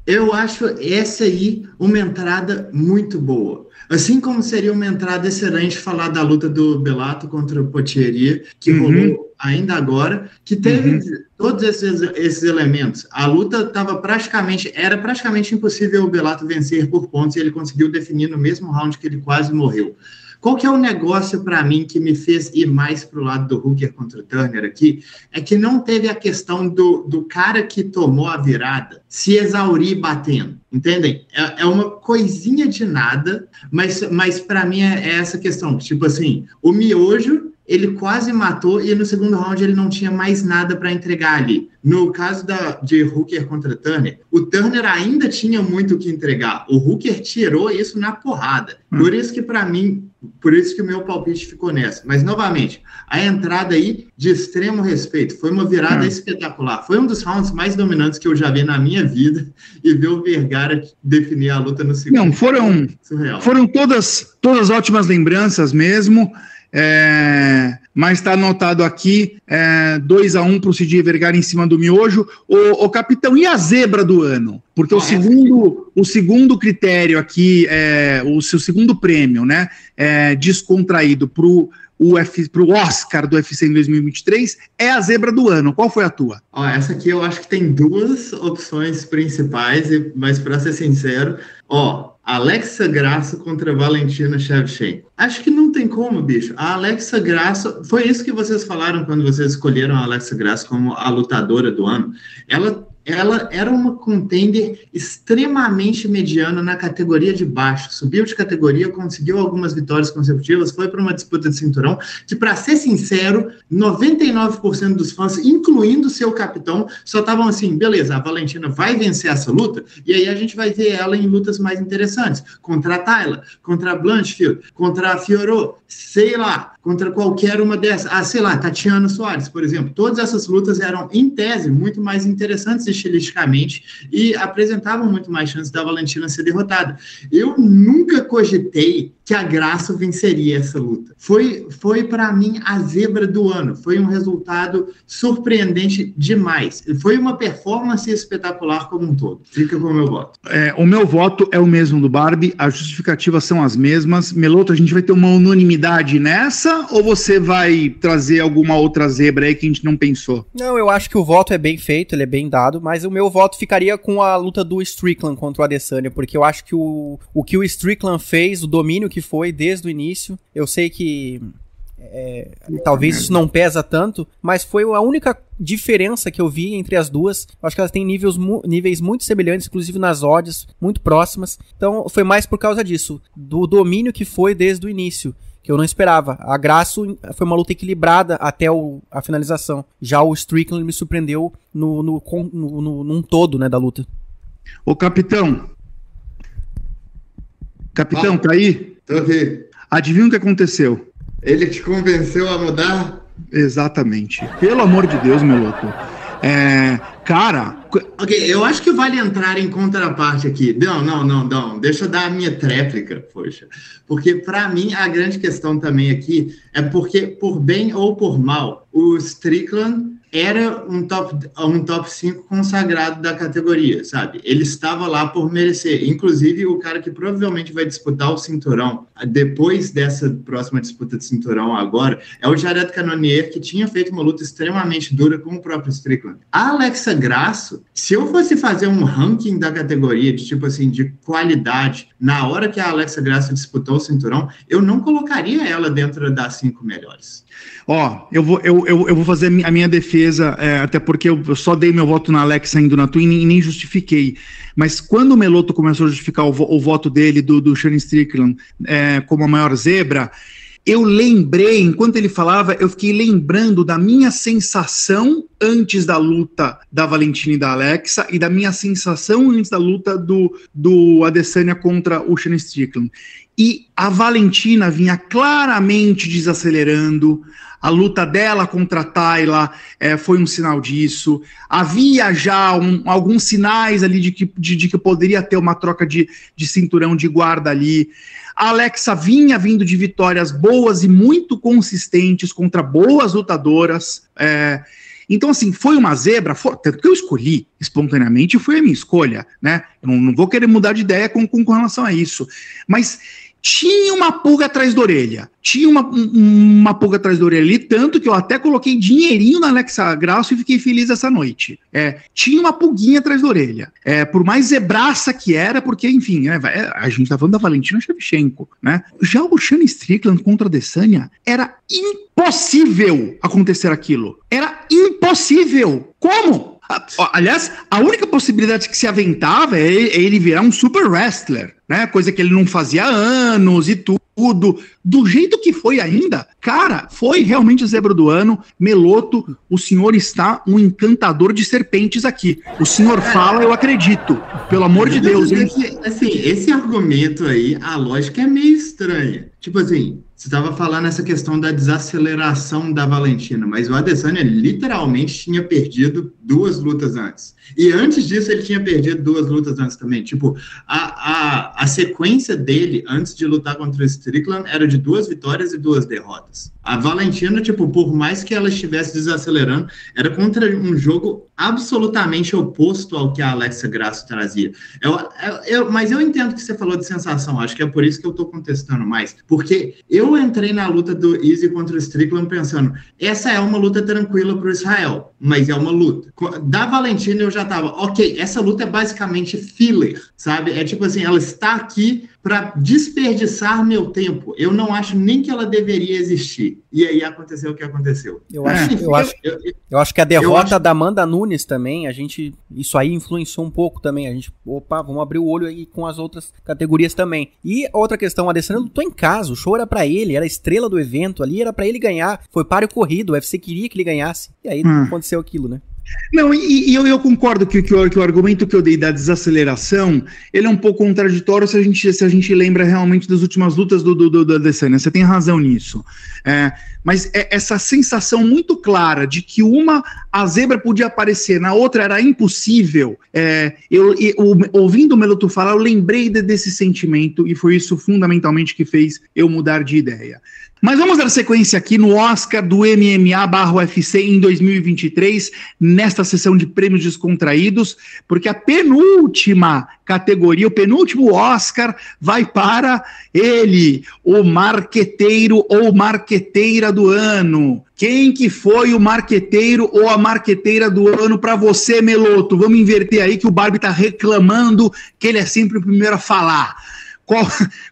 eu acho essa aí uma entrada muito boa. Assim como seria uma entrada excelente falar da luta do Bellato contra o Potieria, que rolou ainda agora, que teve todos esses elementos. A luta era praticamente impossível o Bellato vencer por pontos, e ele conseguiu definir no mesmo round que ele quase morreu. Qual que é o negócio para mim que me fez ir mais para o lado do Hooker contra o Turner aqui? É que não teve a questão do cara que tomou a virada se exaurir batendo, entendem? É uma coisinha de nada, mas para mim é essa questão. Tipo assim, o Miojo, ele quase matou e no segundo round ele não tinha mais nada para entregar ali. No caso de Hooker contra Turner, o Turner ainda tinha muito o que entregar. O Hooker tirou isso na porrada. Por isso que para mim, por isso que o meu palpite ficou nessa. Mas, novamente, a entrada aí de extremo respeito. Foi uma virada espetacular. Foi um dos rounds mais dominantes que eu já vi na minha vida, e ver o Vergara definir a luta no segundo. Não, foram todas ótimas lembranças mesmo. Mas está anotado aqui 2-1 para o CJ Vergara em cima do Miojo. O capitão, e a zebra do ano? Porque o segundo critério aqui, o seu segundo prêmio, né, descontraído para o Oscar do UFC em 2023, é a zebra do ano. Qual foi a tua? Essa aqui eu acho que tem duas opções principais, mas para ser sincero, Alexa Grasso contra Valentina Shevchenko. Acho que não tem como, bicho. A Alexa Grasso, foi isso que vocês falaram quando vocês escolheram a Alexa Grasso como a lutadora do ano. Ela era uma contender extremamente mediana na categoria de baixo. Subiu de categoria, conseguiu algumas vitórias consecutivas, foi para uma disputa de cinturão, que, para ser sincero, 99% dos fãs, incluindo o seu capitão, só estavam assim, beleza, a Valentina vai vencer essa luta, e aí a gente vai ver ela em lutas mais interessantes, contra a Taila, contra a Blanchfield, contra a Fiorot, sei lá, contra qualquer uma dessas, sei lá, Tatiana Soares, por exemplo. Todas essas lutas eram, em tese, muito mais interessantes estilisticamente e apresentavam muito mais chances da Valentina ser derrotada. Eu nunca cogitei que a Grasso venceria essa luta. Foi para mim a zebra do ano. Foi um resultado surpreendente demais. Foi uma performance espetacular como um todo. Fica com o meu voto. O meu voto é o mesmo do Barbie, as justificativas são as mesmas. Meloto, a gente vai ter uma unanimidade nessa, ou você vai trazer alguma outra zebra aí que a gente não pensou? Não, eu acho que o voto é bem feito, ele é bem dado, mas o meu voto ficaria com a luta do Strickland contra o Adesanya, porque eu acho que o que o Strickland fez, o domínio que foi desde o início, eu sei que talvez isso não pesa tanto, mas foi a única diferença que eu vi entre as duas. Eu acho que elas têm níveis muito semelhantes, inclusive nas odds, muito próximas. Então foi mais por causa disso, do domínio que foi desde o início, que eu não esperava. A Grasso foi uma luta equilibrada até a finalização. Já o Strickland me surpreendeu num todo, né, da luta. Ô, capitão, Capitão, tá aí? Tô aqui. Adivinha o que aconteceu? Ele te convenceu a mudar? Exatamente. Pelo amor de Deus, Meloto. Cara... Ok, eu acho que vale entrar em contraparte aqui. Não. Deixa eu dar a minha tréplica, poxa. Porque, para mim, a grande questão também aqui é porque, por bem ou por mal, o Strickland era um top 5 consagrado da categoria, sabe? Ele estava lá por merecer. Inclusive, o cara que provavelmente vai disputar o cinturão, depois dessa próxima disputa de cinturão agora, é o Jared Cannonier, que tinha feito uma luta extremamente dura com o próprio Strickland. A Alexa Grasso, se eu fosse fazer um ranking da categoria, de tipo assim, de qualidade, na hora que a Alexa Grasso disputou o cinturão, eu não colocaria ela dentro das 5 melhores. Eu vou fazer a minha defesa, até porque eu só dei meu voto na Alexa indo na Twin e nem justifiquei. Mas quando o Meloto começou a justificar o voto dele, do Sean Strickland, como a maior zebra, eu lembrei, enquanto ele falava, eu fiquei lembrando da minha sensação antes da luta da Valentina e da Alexa e da minha sensação antes da luta do Adesanya contra o Sean Strickland. E a Valentina vinha claramente desacelerando, a luta dela contra a Tayla foi um sinal disso, havia já alguns sinais ali de que poderia ter uma troca de cinturão de guarda ali. A Alexa vinha vindo de vitórias boas e muito consistentes contra boas lutadoras, então, assim, foi uma zebra, tanto que eu escolhi espontaneamente, foi a minha escolha, né? Eu não vou querer mudar de ideia com relação a isso, mas tinha uma pulga atrás da orelha, uma pulga atrás da orelha ali, tanto que eu até coloquei dinheirinho na Alexa Grasso e fiquei feliz essa noite. Tinha uma pulguinha atrás da orelha, por mais zebraça que era, porque, enfim, a gente tá falando da Valentina Shevchenko, né? Já o Sean Strickland contra a Adesanya, era impossível acontecer aquilo. Era impossível. Como? Aliás, a única possibilidade que se aventava é ele virar um super wrestler, né? Coisa que ele não fazia há anos e tudo. Do jeito que foi ainda, cara, foi realmente o zebra do ano. Meloto, o senhor está um encantador de serpentes aqui. O senhor fala, eu acredito. Pelo amor de Deus, hein? Assim, esse argumento aí, a lógica é meio estranha. Tipo assim, você estava falando essa questão da desaceleração da Valentina, mas o Adesanya literalmente tinha perdido 2 lutas antes. E antes disso, ele tinha perdido 2 lutas antes também. Tipo, a sequência dele, antes de lutar contra o Strickland, era de 2 vitórias e 2 derrotas. A Valentina, tipo, por mais que ela estivesse desacelerando, era contra um jogo absolutamente oposto ao que a Alexa Grasso trazia. Mas eu entendo que você falou de sensação, acho que é por isso que eu tô contestando mais, porque eu entrei na luta do Izzy contra o Strickland pensando, essa é uma luta tranquila pro Israel, mas é uma luta. Da Valentina eu já tava, ok, essa luta é basicamente filler, sabe? É tipo assim, ela está aqui para desperdiçar meu tempo. Eu não acho nem que ela deveria existir. E aí aconteceu o que aconteceu. Eu acho que a derrota da Amanda Nunes também, isso aí influenciou um pouco também. Vamos abrir o olho aí com as outras categorias também. E outra questão, o Adesanya lutou em casa, o show era pra ele, era a estrela do evento ali, era pra ele ganhar. Foi páreo corrido, o UFC queria que ele ganhasse. E aí aconteceu aquilo, né? Não, e eu concordo que o argumento que eu dei da desaceleração, ele é um pouco contraditório se a gente lembra realmente das últimas lutas do Adesanya. Você tem razão nisso. Mas essa sensação muito clara de que a zebra podia aparecer, na outra era impossível. Ouvindo o Meloto falar, eu lembrei desse sentimento e foi isso fundamentalmente que fez eu mudar de ideia. Mas vamos dar sequência aqui no Oscar do MMA/UFC em 2023, nesta sessão de prêmios descontraídos, porque a penúltima categoria, o penúltimo Oscar, vai para ele, o marqueteiro ou marqueteira do ano. Quem que foi o marqueteiro ou a marqueteira do ano para você, Meloto? Vamos inverter aí que o Barbie tá reclamando que ele é sempre o primeiro a falar.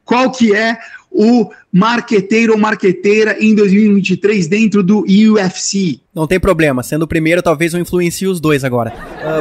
Qual que é o marqueteiro ou marqueteira em 2023 dentro do UFC? Não tem problema, sendo o primeiro talvez eu influencie os dois agora.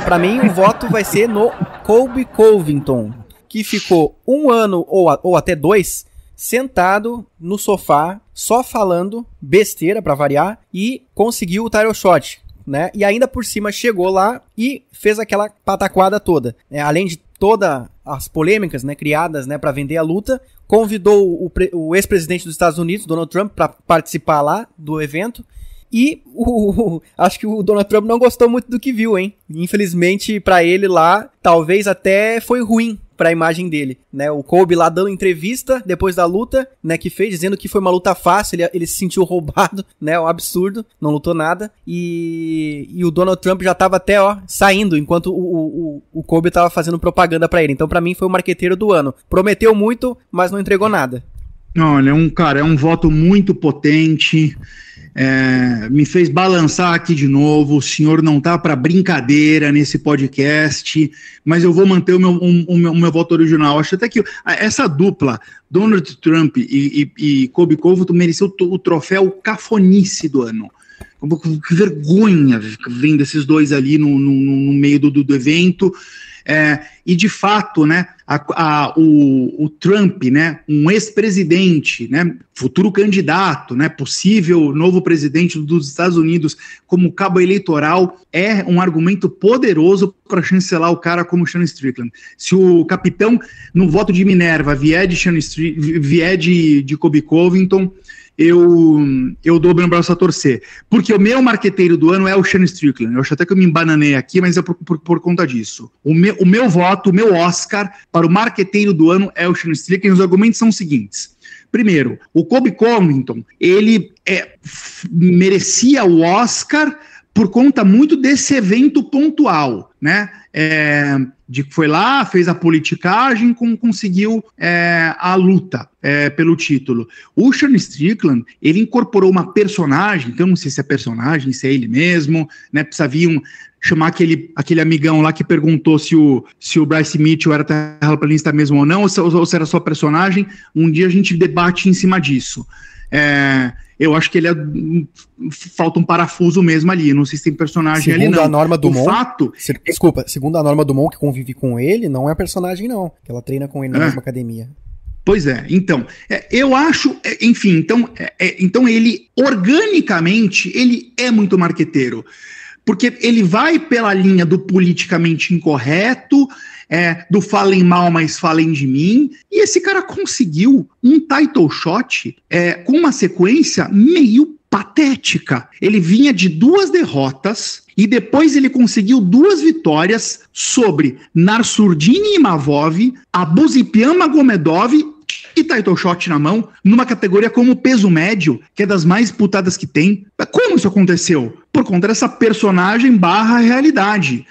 Pra mim o voto vai ser no Colby Covington, que ficou 1 ano ou até 2 sentado no sofá, só falando besteira pra variar, e conseguiu o title shot, né? E ainda por cima chegou lá e fez aquela pataquada toda, né? Além de toda as polêmicas, né, criadas, né, para vender a luta, convidou o ex-presidente dos Estados Unidos, Donald Trump, para participar lá do evento. E acho que o Donald Trump não gostou muito do que viu, hein? Infelizmente, pra ele lá, talvez até foi ruim pra imagem dele, né? O Colby lá dando entrevista depois da luta, né, que fez, dizendo que foi uma luta fácil, ele se sentiu roubado, né? Um absurdo, não lutou nada. E o Donald Trump já tava até, saindo, enquanto o Colby tava fazendo propaganda pra ele. Então, pra mim, foi o marqueteiro do ano. Prometeu muito, mas não entregou nada. Olha, é um voto muito potente. Me fez balançar aqui de novo. O senhor não tá para brincadeira nesse podcast, mas eu vou manter o meu voto original. Acho até que essa dupla, Donald Trump e Colby Covington, mereceu o troféu cafonice do ano. Que vergonha vendo esses dois ali no meio do evento. E de fato, né, o Trump, né, um ex-presidente, né, futuro candidato, né, possível novo presidente dos Estados Unidos como cabo eleitoral, é um argumento poderoso para chancelar o cara como Sean Strickland. Se o capitão, no voto de Minerva, vier de Colby Covington, eu dou o meu braço a torcer. Porque o meu marqueteiro do ano é o Sean Strickland. Eu acho até que eu me embananei aqui, mas é por conta disso. O meu voto, o meu Oscar para o marqueteiro do ano é o Sean Strickland. Os argumentos são os seguintes. Primeiro, o Colby Covington, ele merecia o Oscar por conta muito desse evento pontual, né? Foi lá, fez a politicagem, conseguiu a luta pelo título. O Sean Strickland, ele incorporou uma personagem, que eu não sei se é personagem, se é ele mesmo, né? Precisavam chamar aquele amigão lá que perguntou se o Bryce Mitchell era terraplanista mesmo ou não, ou se era só personagem. Um dia a gente debate em cima disso. Eu acho que ele falta um parafuso mesmo ali. Não sei se tem personagem ali, não. Segundo a Norma Dumont, segundo a Norma Dumont, que convive com ele, não é personagem, não. Que ela treina com ele na mesma academia. Pois é, então, eu acho, enfim, então ele, organicamente, ele é muito marqueteiro. Porque ele vai pela linha do politicamente incorreto, do falem mal, mas falem de mim, e esse cara conseguiu um title shot com uma sequência meio patética. Ele vinha de 2 derrotas e depois ele conseguiu 2 vitórias sobre Narsurdin Imavov, Abuzipian Magomedov e title shot na mão, numa categoria como peso médio, que é das mais disputadas que tem. Como isso aconteceu? Por conta dessa personagem / realidade.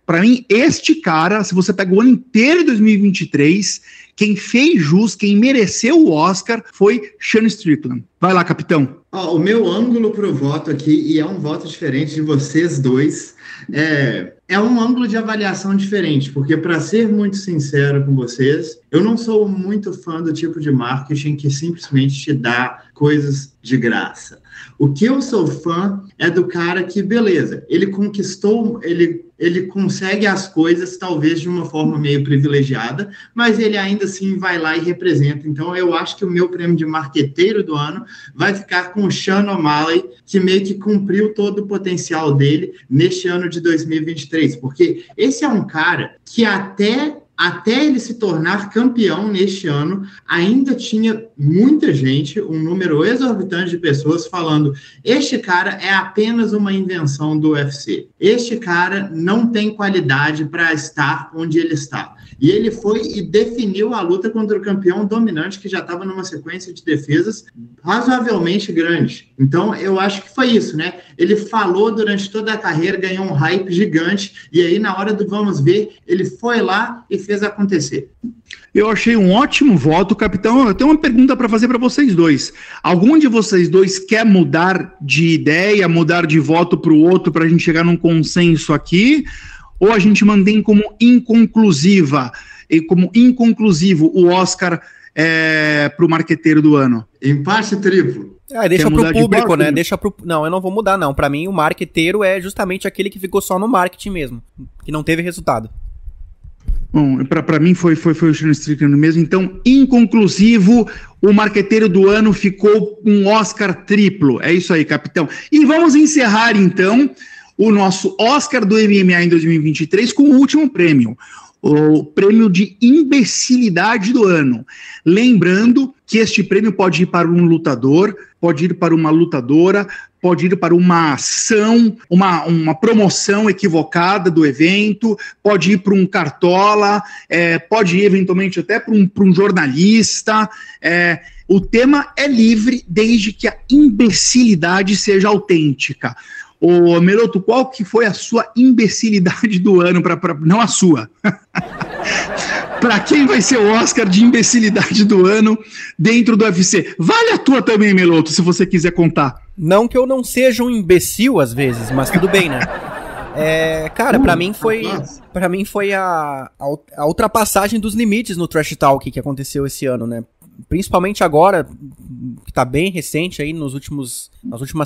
Para mim, este cara, se você pega o ano inteiro de 2023, quem fez jus, quem mereceu o Oscar foi Sean Strickland. Vai lá, capitão. O meu ângulo pro voto aqui, e é um voto diferente de vocês dois, é um ângulo de avaliação diferente, porque, para ser muito sincero com vocês, eu não sou muito fã do tipo de marketing que simplesmente te dá coisas de graça. O que eu sou fã é do cara que, beleza, ele conquistou, ele consegue as coisas talvez de uma forma meio privilegiada, mas ele ainda assim vai lá e representa. Então eu acho que o meu prêmio de marqueteiro do ano vai ficar com o Sean O'Malley, que meio que cumpriu todo o potencial dele neste ano de 2023, porque esse é um cara que até ele se tornar campeão neste ano, ainda tinha muita gente, um número exorbitante de pessoas falando: este cara é apenas uma invenção do UFC. Este cara não tem qualidade para estar onde ele está. E ele foi e definiu a luta contra o campeão dominante, que já estava numa sequência de defesas razoavelmente grande. Então, eu acho que foi isso, né? Ele falou durante toda a carreira, ganhou um hype gigante, e aí, na hora do vamos ver, ele foi lá e fez acontecer. Eu achei um ótimo voto, capitão. Eu tenho uma pergunta para fazer para vocês dois. Algum de vocês dois quer mudar de ideia, mudar de voto para o outro, para a gente chegar num consenso aqui? Ou a gente mantém como inconclusiva, e como inconclusivo o Oscar para o marqueteiro do ano? Empate triplo. Deixa pro público, né? Não, eu não vou mudar, não. Pra mim, o marqueteiro é justamente aquele que ficou só no marketing mesmo, que não teve resultado. Bom, pra mim foi o Sean Strickland mesmo. Então, inconclusivo, o marqueteiro do ano ficou um Oscar triplo. É isso aí, capitão. E vamos encerrar, então, o nosso Oscar do MMA em 2023 com o último prêmio. o prêmio de imbecilidade do ano. Lembrando que este prêmio pode ir para um lutador, pode ir para uma lutadora, pode ir para uma ação, uma promoção equivocada do evento, pode ir para um cartola, pode ir eventualmente até para um jornalista. O tema é livre desde que a imbecilidade seja autêntica. Ô, Meloto, qual que foi a sua imbecilidade do ano? Não a sua. Para quem vai ser o Oscar de imbecilidade do ano dentro do UFC? Vale a tua também, Meloto, se você quiser contar. Não que eu não seja um imbecil às vezes, mas tudo bem, né? Cara, pra mim foi a ultrapassagem dos limites no Trash Talk que aconteceu esse ano, né? Principalmente agora, que tá bem recente aí nas últimas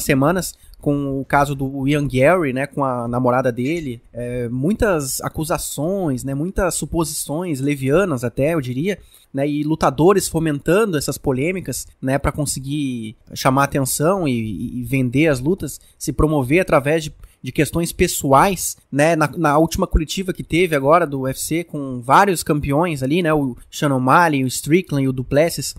semanas, com o caso do Ian Gary, né, com a namorada dele, muitas acusações, né, muitas suposições levianas até, eu diria, né, e lutadores fomentando essas polêmicas, né, para conseguir chamar atenção e vender as lutas, se promover através de questões pessoais, né, na última coletiva que teve agora do UFC, com vários campeões ali, né, o Sean O'Malley, o Strickland e o Duplessis.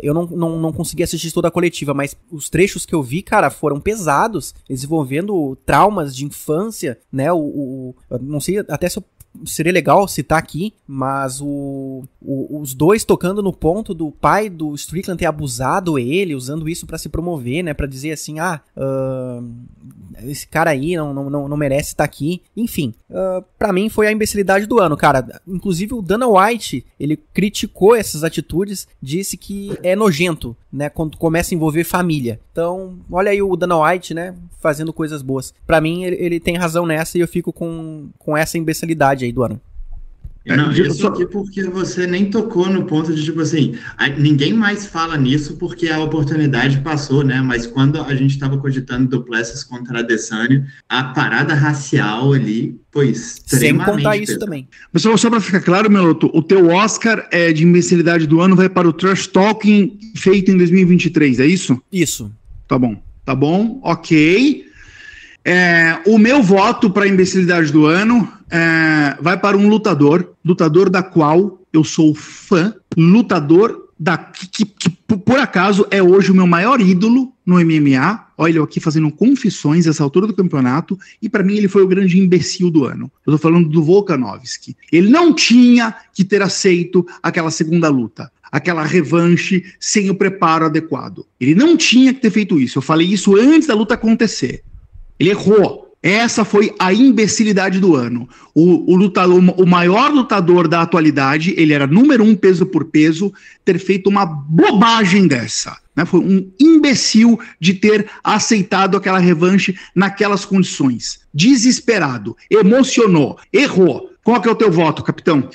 Eu não consegui assistir toda a coletiva, mas os trechos que eu vi, cara, foram pesados, desenvolvendo traumas de infância, né, eu não sei até se seria legal citar aqui, mas os dois tocando no ponto do pai do Strickland ter abusado ele, usando isso pra se promover, né, pra dizer assim, esse cara aí não merece estar aqui. Enfim, pra mim foi a imbecilidade do ano, cara. Inclusive o Dana White, ele criticou essas atitudes, disse que é nojento, né, quando começa a envolver família. Então, olha aí o Dana White, né, fazendo coisas boas. Pra mim, ele tem razão nessa e eu fico com essa imbecilidade aí do ano. Não, isso aqui porque você nem tocou no ponto de, tipo assim, ninguém mais fala nisso porque a oportunidade passou, né? Mas quando a gente estava cogitando Duplessis contra Adesanya, a parada racial ali foi extremamente sem contar isso pesada. também. Mas só para ficar claro, Meloto, o teu Oscar de imbecilidade do ano vai para o Trash Talking feito em 2023, é isso? Isso. Tá bom, ok. O meu voto para a imbecilidade do ano vai para um lutador da qual eu sou fã, lutador que por acaso é hoje o meu maior ídolo no MMA. Olha, eu aqui fazendo confissões nessa altura do campeonato, e para mim ele foi o grande imbecil do ano. Eu tô falando do Volkanovski. Ele não tinha que ter aceito aquela segunda luta, aquela revanche sem o preparo adequado. Ele não tinha que ter feito isso. Eu falei isso antes da luta acontecer. Ele errou. Essa foi a imbecilidade do ano. O maior lutador da atualidade, ele era número 1 peso por peso, ter feito uma bobagem dessa. Né? Foi um imbecil de ter aceitado aquela revanche naquelas condições. Desesperado, emocionou, errou. Qual que é o teu voto, capitão?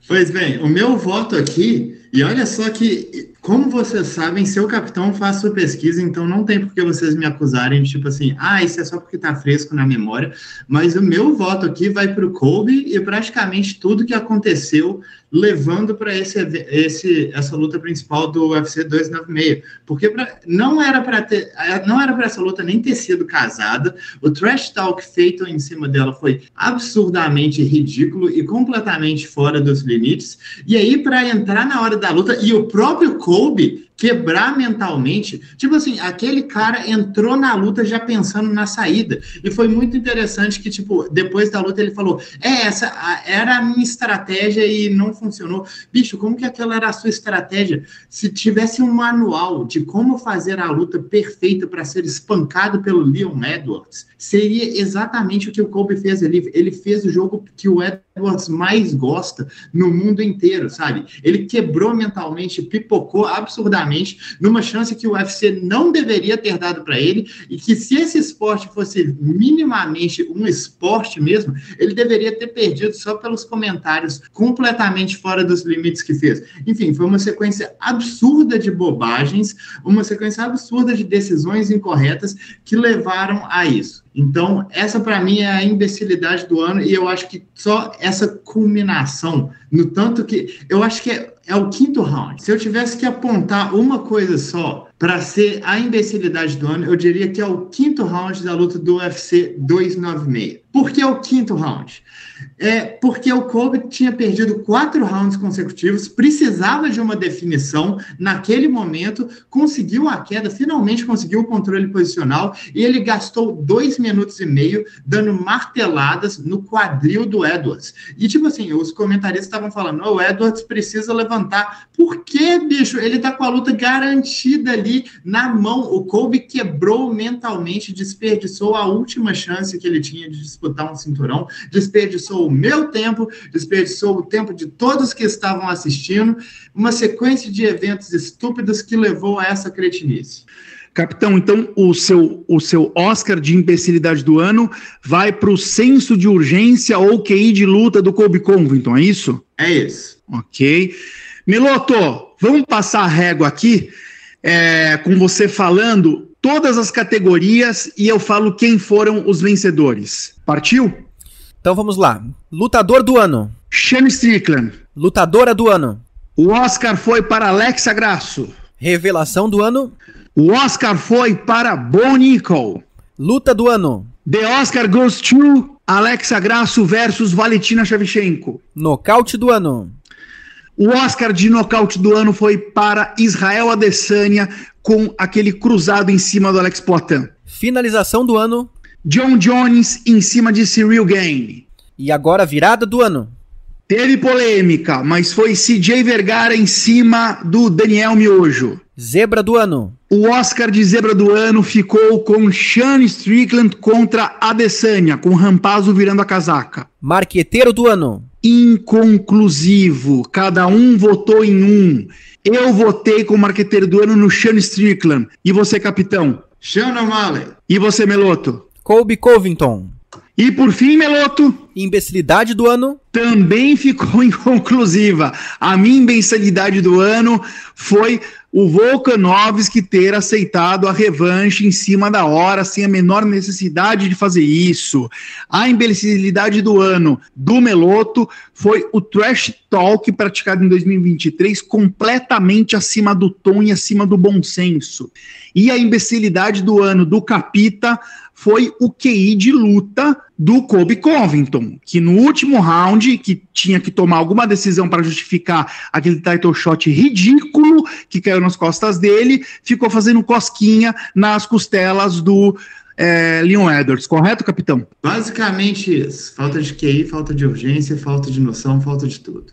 Pois bem, o meu voto aqui, e olha só que, como vocês sabem, seu capitão faz sua pesquisa, então não tem por que vocês me acusarem de tipo assim, isso é só porque tá fresco na memória, mas o meu voto aqui vai pro Colby e praticamente tudo que aconteceu levando para essa luta principal do UFC 296, porque não era para essa luta nem ter sido casada. O trash talk feito em cima dela foi absurdamente ridículo e completamente fora dos limites, e aí para entrar na hora da luta e o próprio Colby quebrar mentalmente, tipo assim, aquele cara entrou na luta já pensando na saída, e foi muito interessante que, tipo, depois da luta ele falou, essa era a minha estratégia e não funcionou. Bicho, como que aquela era a sua estratégia? Se tivesse um manual de como fazer a luta perfeita para ser espancado pelo Leon Edwards, seria exatamente o que o Colby fez ali. Ele fez o jogo que o Edwards mais gosta no mundo inteiro, sabe? Ele quebrou mentalmente, pipocou absurdamente, numa chance que o UFC não deveria ter dado para ele, e que se esse esporte fosse minimamente um esporte mesmo, ele deveria ter perdido só pelos comentários completamente fora dos limites que fez. Enfim, foi uma sequência absurda de bobagens, uma sequência absurda de decisões incorretas que levaram a isso. Então, essa para mim é a imbecilidade do ano, e eu acho que só essa culminação, no tanto que eu acho que é o quinto round. Se eu tivesse que apontar uma coisa só para ser a imbecilidade do ano, eu diria que é o 5º round da luta do UFC 296. Por que o 5º round? Porque o Colby tinha perdido 4 rounds consecutivos, precisava de uma definição naquele momento, conseguiu a queda, finalmente conseguiu o controle posicional, e ele gastou 2 minutos e meio dando marteladas no quadril do Edwards. E tipo assim, os comentaristas estavam falando, o Edwards precisa levantar. Por que, bicho? Ele tá com a luta garantida ali na mão. O Colby quebrou mentalmente, desperdiçou a última chance que ele tinha de disputar um cinturão, desperdiçou o meu tempo, desperdiçou o tempo de todos que estavam assistindo, uma sequência de eventos estúpidos que levou a essa cretinice. Capitão, então o seu Oscar de imbecilidade do ano vai para o senso de urgência ou QI de luta do Colby Covington, é isso? É isso. Ok. Meloto, vamos passar a régua aqui, com você falando todas as categorias e eu falo quem foram os vencedores. Partiu? Então vamos lá. Lutador do ano. Sean Strickland. Lutadora do ano. O Oscar foi para Alexa Grasso. Revelação do ano. O Oscar foi para Bo Nickal. Luta do ano. The Oscar goes to Alexa Grasso versus Valentina Shevchenko. Nocaute do ano. O Oscar de nocaute do ano foi para Israel Adesanya com aquele cruzado em cima do Alex Poitin. Finalização do ano. John Jones em cima de Cyril Gane. E agora virada do ano. Teve polêmica, mas foi CJ Vergara em cima do Daniel Miojo. Zebra do ano. O Oscar de zebra do ano ficou com Sean Strickland contra Adesanya, com Rampazzo virando a casaca. Marqueteiro do ano. Inconclusivo, cada um votou em um. Eu votei com o marqueteiro do ano no Sean Strickland. E você, capitão? Sean O'Malley. E você, Meloto? Colby Covington. E por fim, Meloto? Imbecilidade do ano. Também ficou inconclusiva. A minha imbecilidade do ano foi o Volkanovski ter aceitado a revanche em cima da hora, sem a menor necessidade de fazer isso. A imbecilidade do ano do Meloto foi o trash talk praticado em 2023, completamente acima do tom e acima do bom senso. E a imbecilidade do ano do Capita foi o QI de luta do Colby Covington, que no último round, que tinha que tomar alguma decisão para justificar aquele title shot ridículo que caiu nas costas dele, ficou fazendo cosquinha nas costelas do Leon Edwards, correto, capitão? Basicamente isso. Falta de QI, falta de urgência, falta de noção, falta de tudo.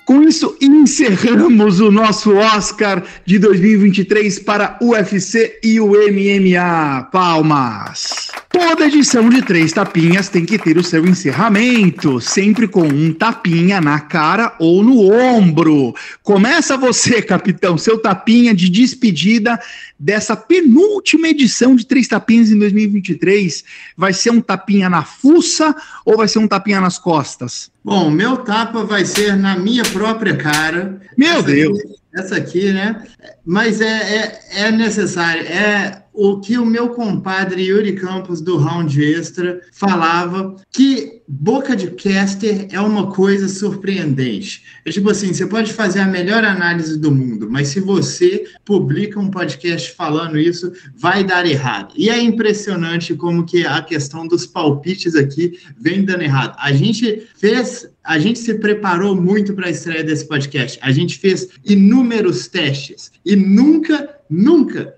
Com isso, encerramos o nosso Oscar de 2023 para o UFC e o MMA. Palmas! Toda edição de 3 tapinhas tem que ter o seu encerramento, sempre com um tapinha na cara ou no ombro. Começa você, capitão, seu tapinha de despedida dessa penúltima edição de 3 tapinhas em 2023. Vai ser um tapinha na fuça ou vai ser um tapinha nas costas? Bom, meu tapa vai ser na minha própria cara. Meu Deus! Essa aqui, né? Mas é necessário. É o que o meu compadre Yuri Campos, do Round Extra, falava, que boca de caster é uma coisa surpreendente. É tipo assim, você pode fazer a melhor análise do mundo, mas se você publica um podcast falando isso, vai dar errado. E é impressionante como que a questão dos palpites aqui vem dando errado. A gente se preparou muito para a estreia desse podcast. A gente fez inúmeros testes e nunca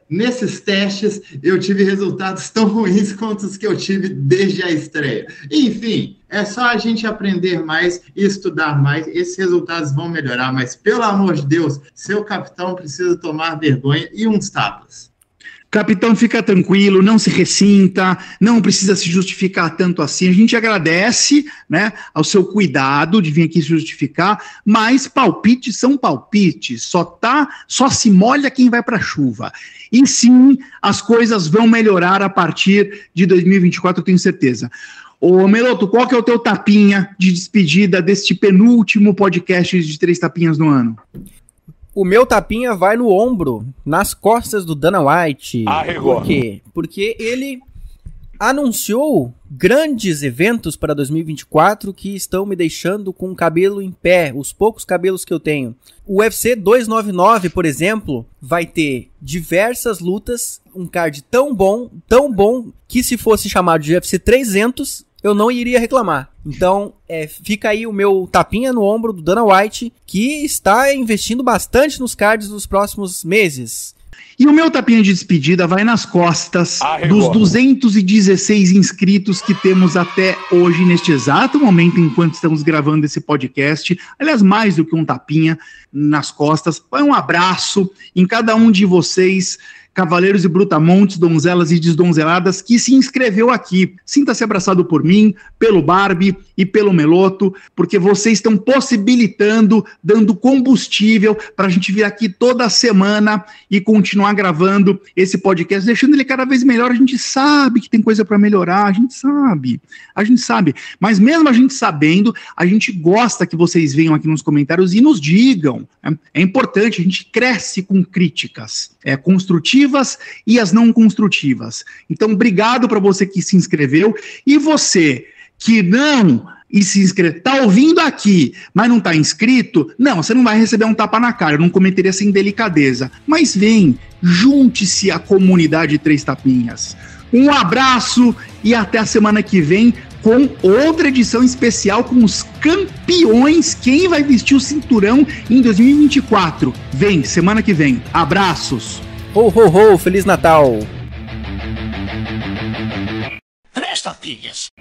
nesses testes eu tive resultados tão ruins quanto os que eu tive desde a estreia. Enfim, é só a gente aprender mais e estudar mais. Esses resultados vão melhorar, mas pelo amor de Deus, seu capitão precisa tomar vergonha e uns tapas. Capitão, fica tranquilo, não se ressinta, não precisa se justificar tanto assim. A gente agradece, né, ao seu cuidado de vir aqui se justificar, mas palpites são palpites, só se molha quem vai para a chuva. E sim, as coisas vão melhorar a partir de 2024, eu tenho certeza. Ô Meloto, qual que é o teu tapinha de despedida deste penúltimo podcast de 3 tapinhas no ano? O meu tapinha vai no ombro, nas costas do Dana White. Arregou. Por quê? Porque ele anunciou grandes eventos para 2024 que estão me deixando com o cabelo em pé, os poucos cabelos que eu tenho. O UFC 299, por exemplo, vai ter diversas lutas, um card tão bom, que se fosse chamado de UFC 300, eu não iria reclamar. Então, fica aí o meu tapinha no ombro do Dana White, que está investindo bastante nos cards nos próximos meses. E o meu tapinha de despedida vai nas costas dos 216 inscritos que temos até hoje, neste exato momento, enquanto estamos gravando esse podcast. Aliás, mais do que um tapinha nas costas, vai um abraço em cada um de vocês, cavaleiros e brutamontes, donzelas e desdonzeladas, que se inscreveu aqui. Sinta-se abraçado por mim, pelo Barbie e pelo Meloto, porque vocês estão possibilitando, dando combustível para a gente vir aqui toda semana e continuar gravando esse podcast, deixando ele cada vez melhor. A gente sabe que tem coisa para melhorar, a gente sabe. Mas mesmo a gente sabendo, a gente gosta que vocês venham aqui nos comentários e nos digam. É importante, a gente cresce com críticas construtivas e as não construtivas. Então, obrigado para você que se inscreveu, e você que não se inscreveu, tá ouvindo aqui, mas não tá inscrito, não, você não vai receber um tapa na cara, eu não cometeria essa indelicadeza, mas vem, junte-se à comunidade Três Tapinhas. Um abraço e até a semana que vem com outra edição especial com os campeões, quem vai vestir o cinturão em 2024. Vem, semana que vem. Abraços. Ho, ho, ho, Feliz Natal! Três Tapinhas.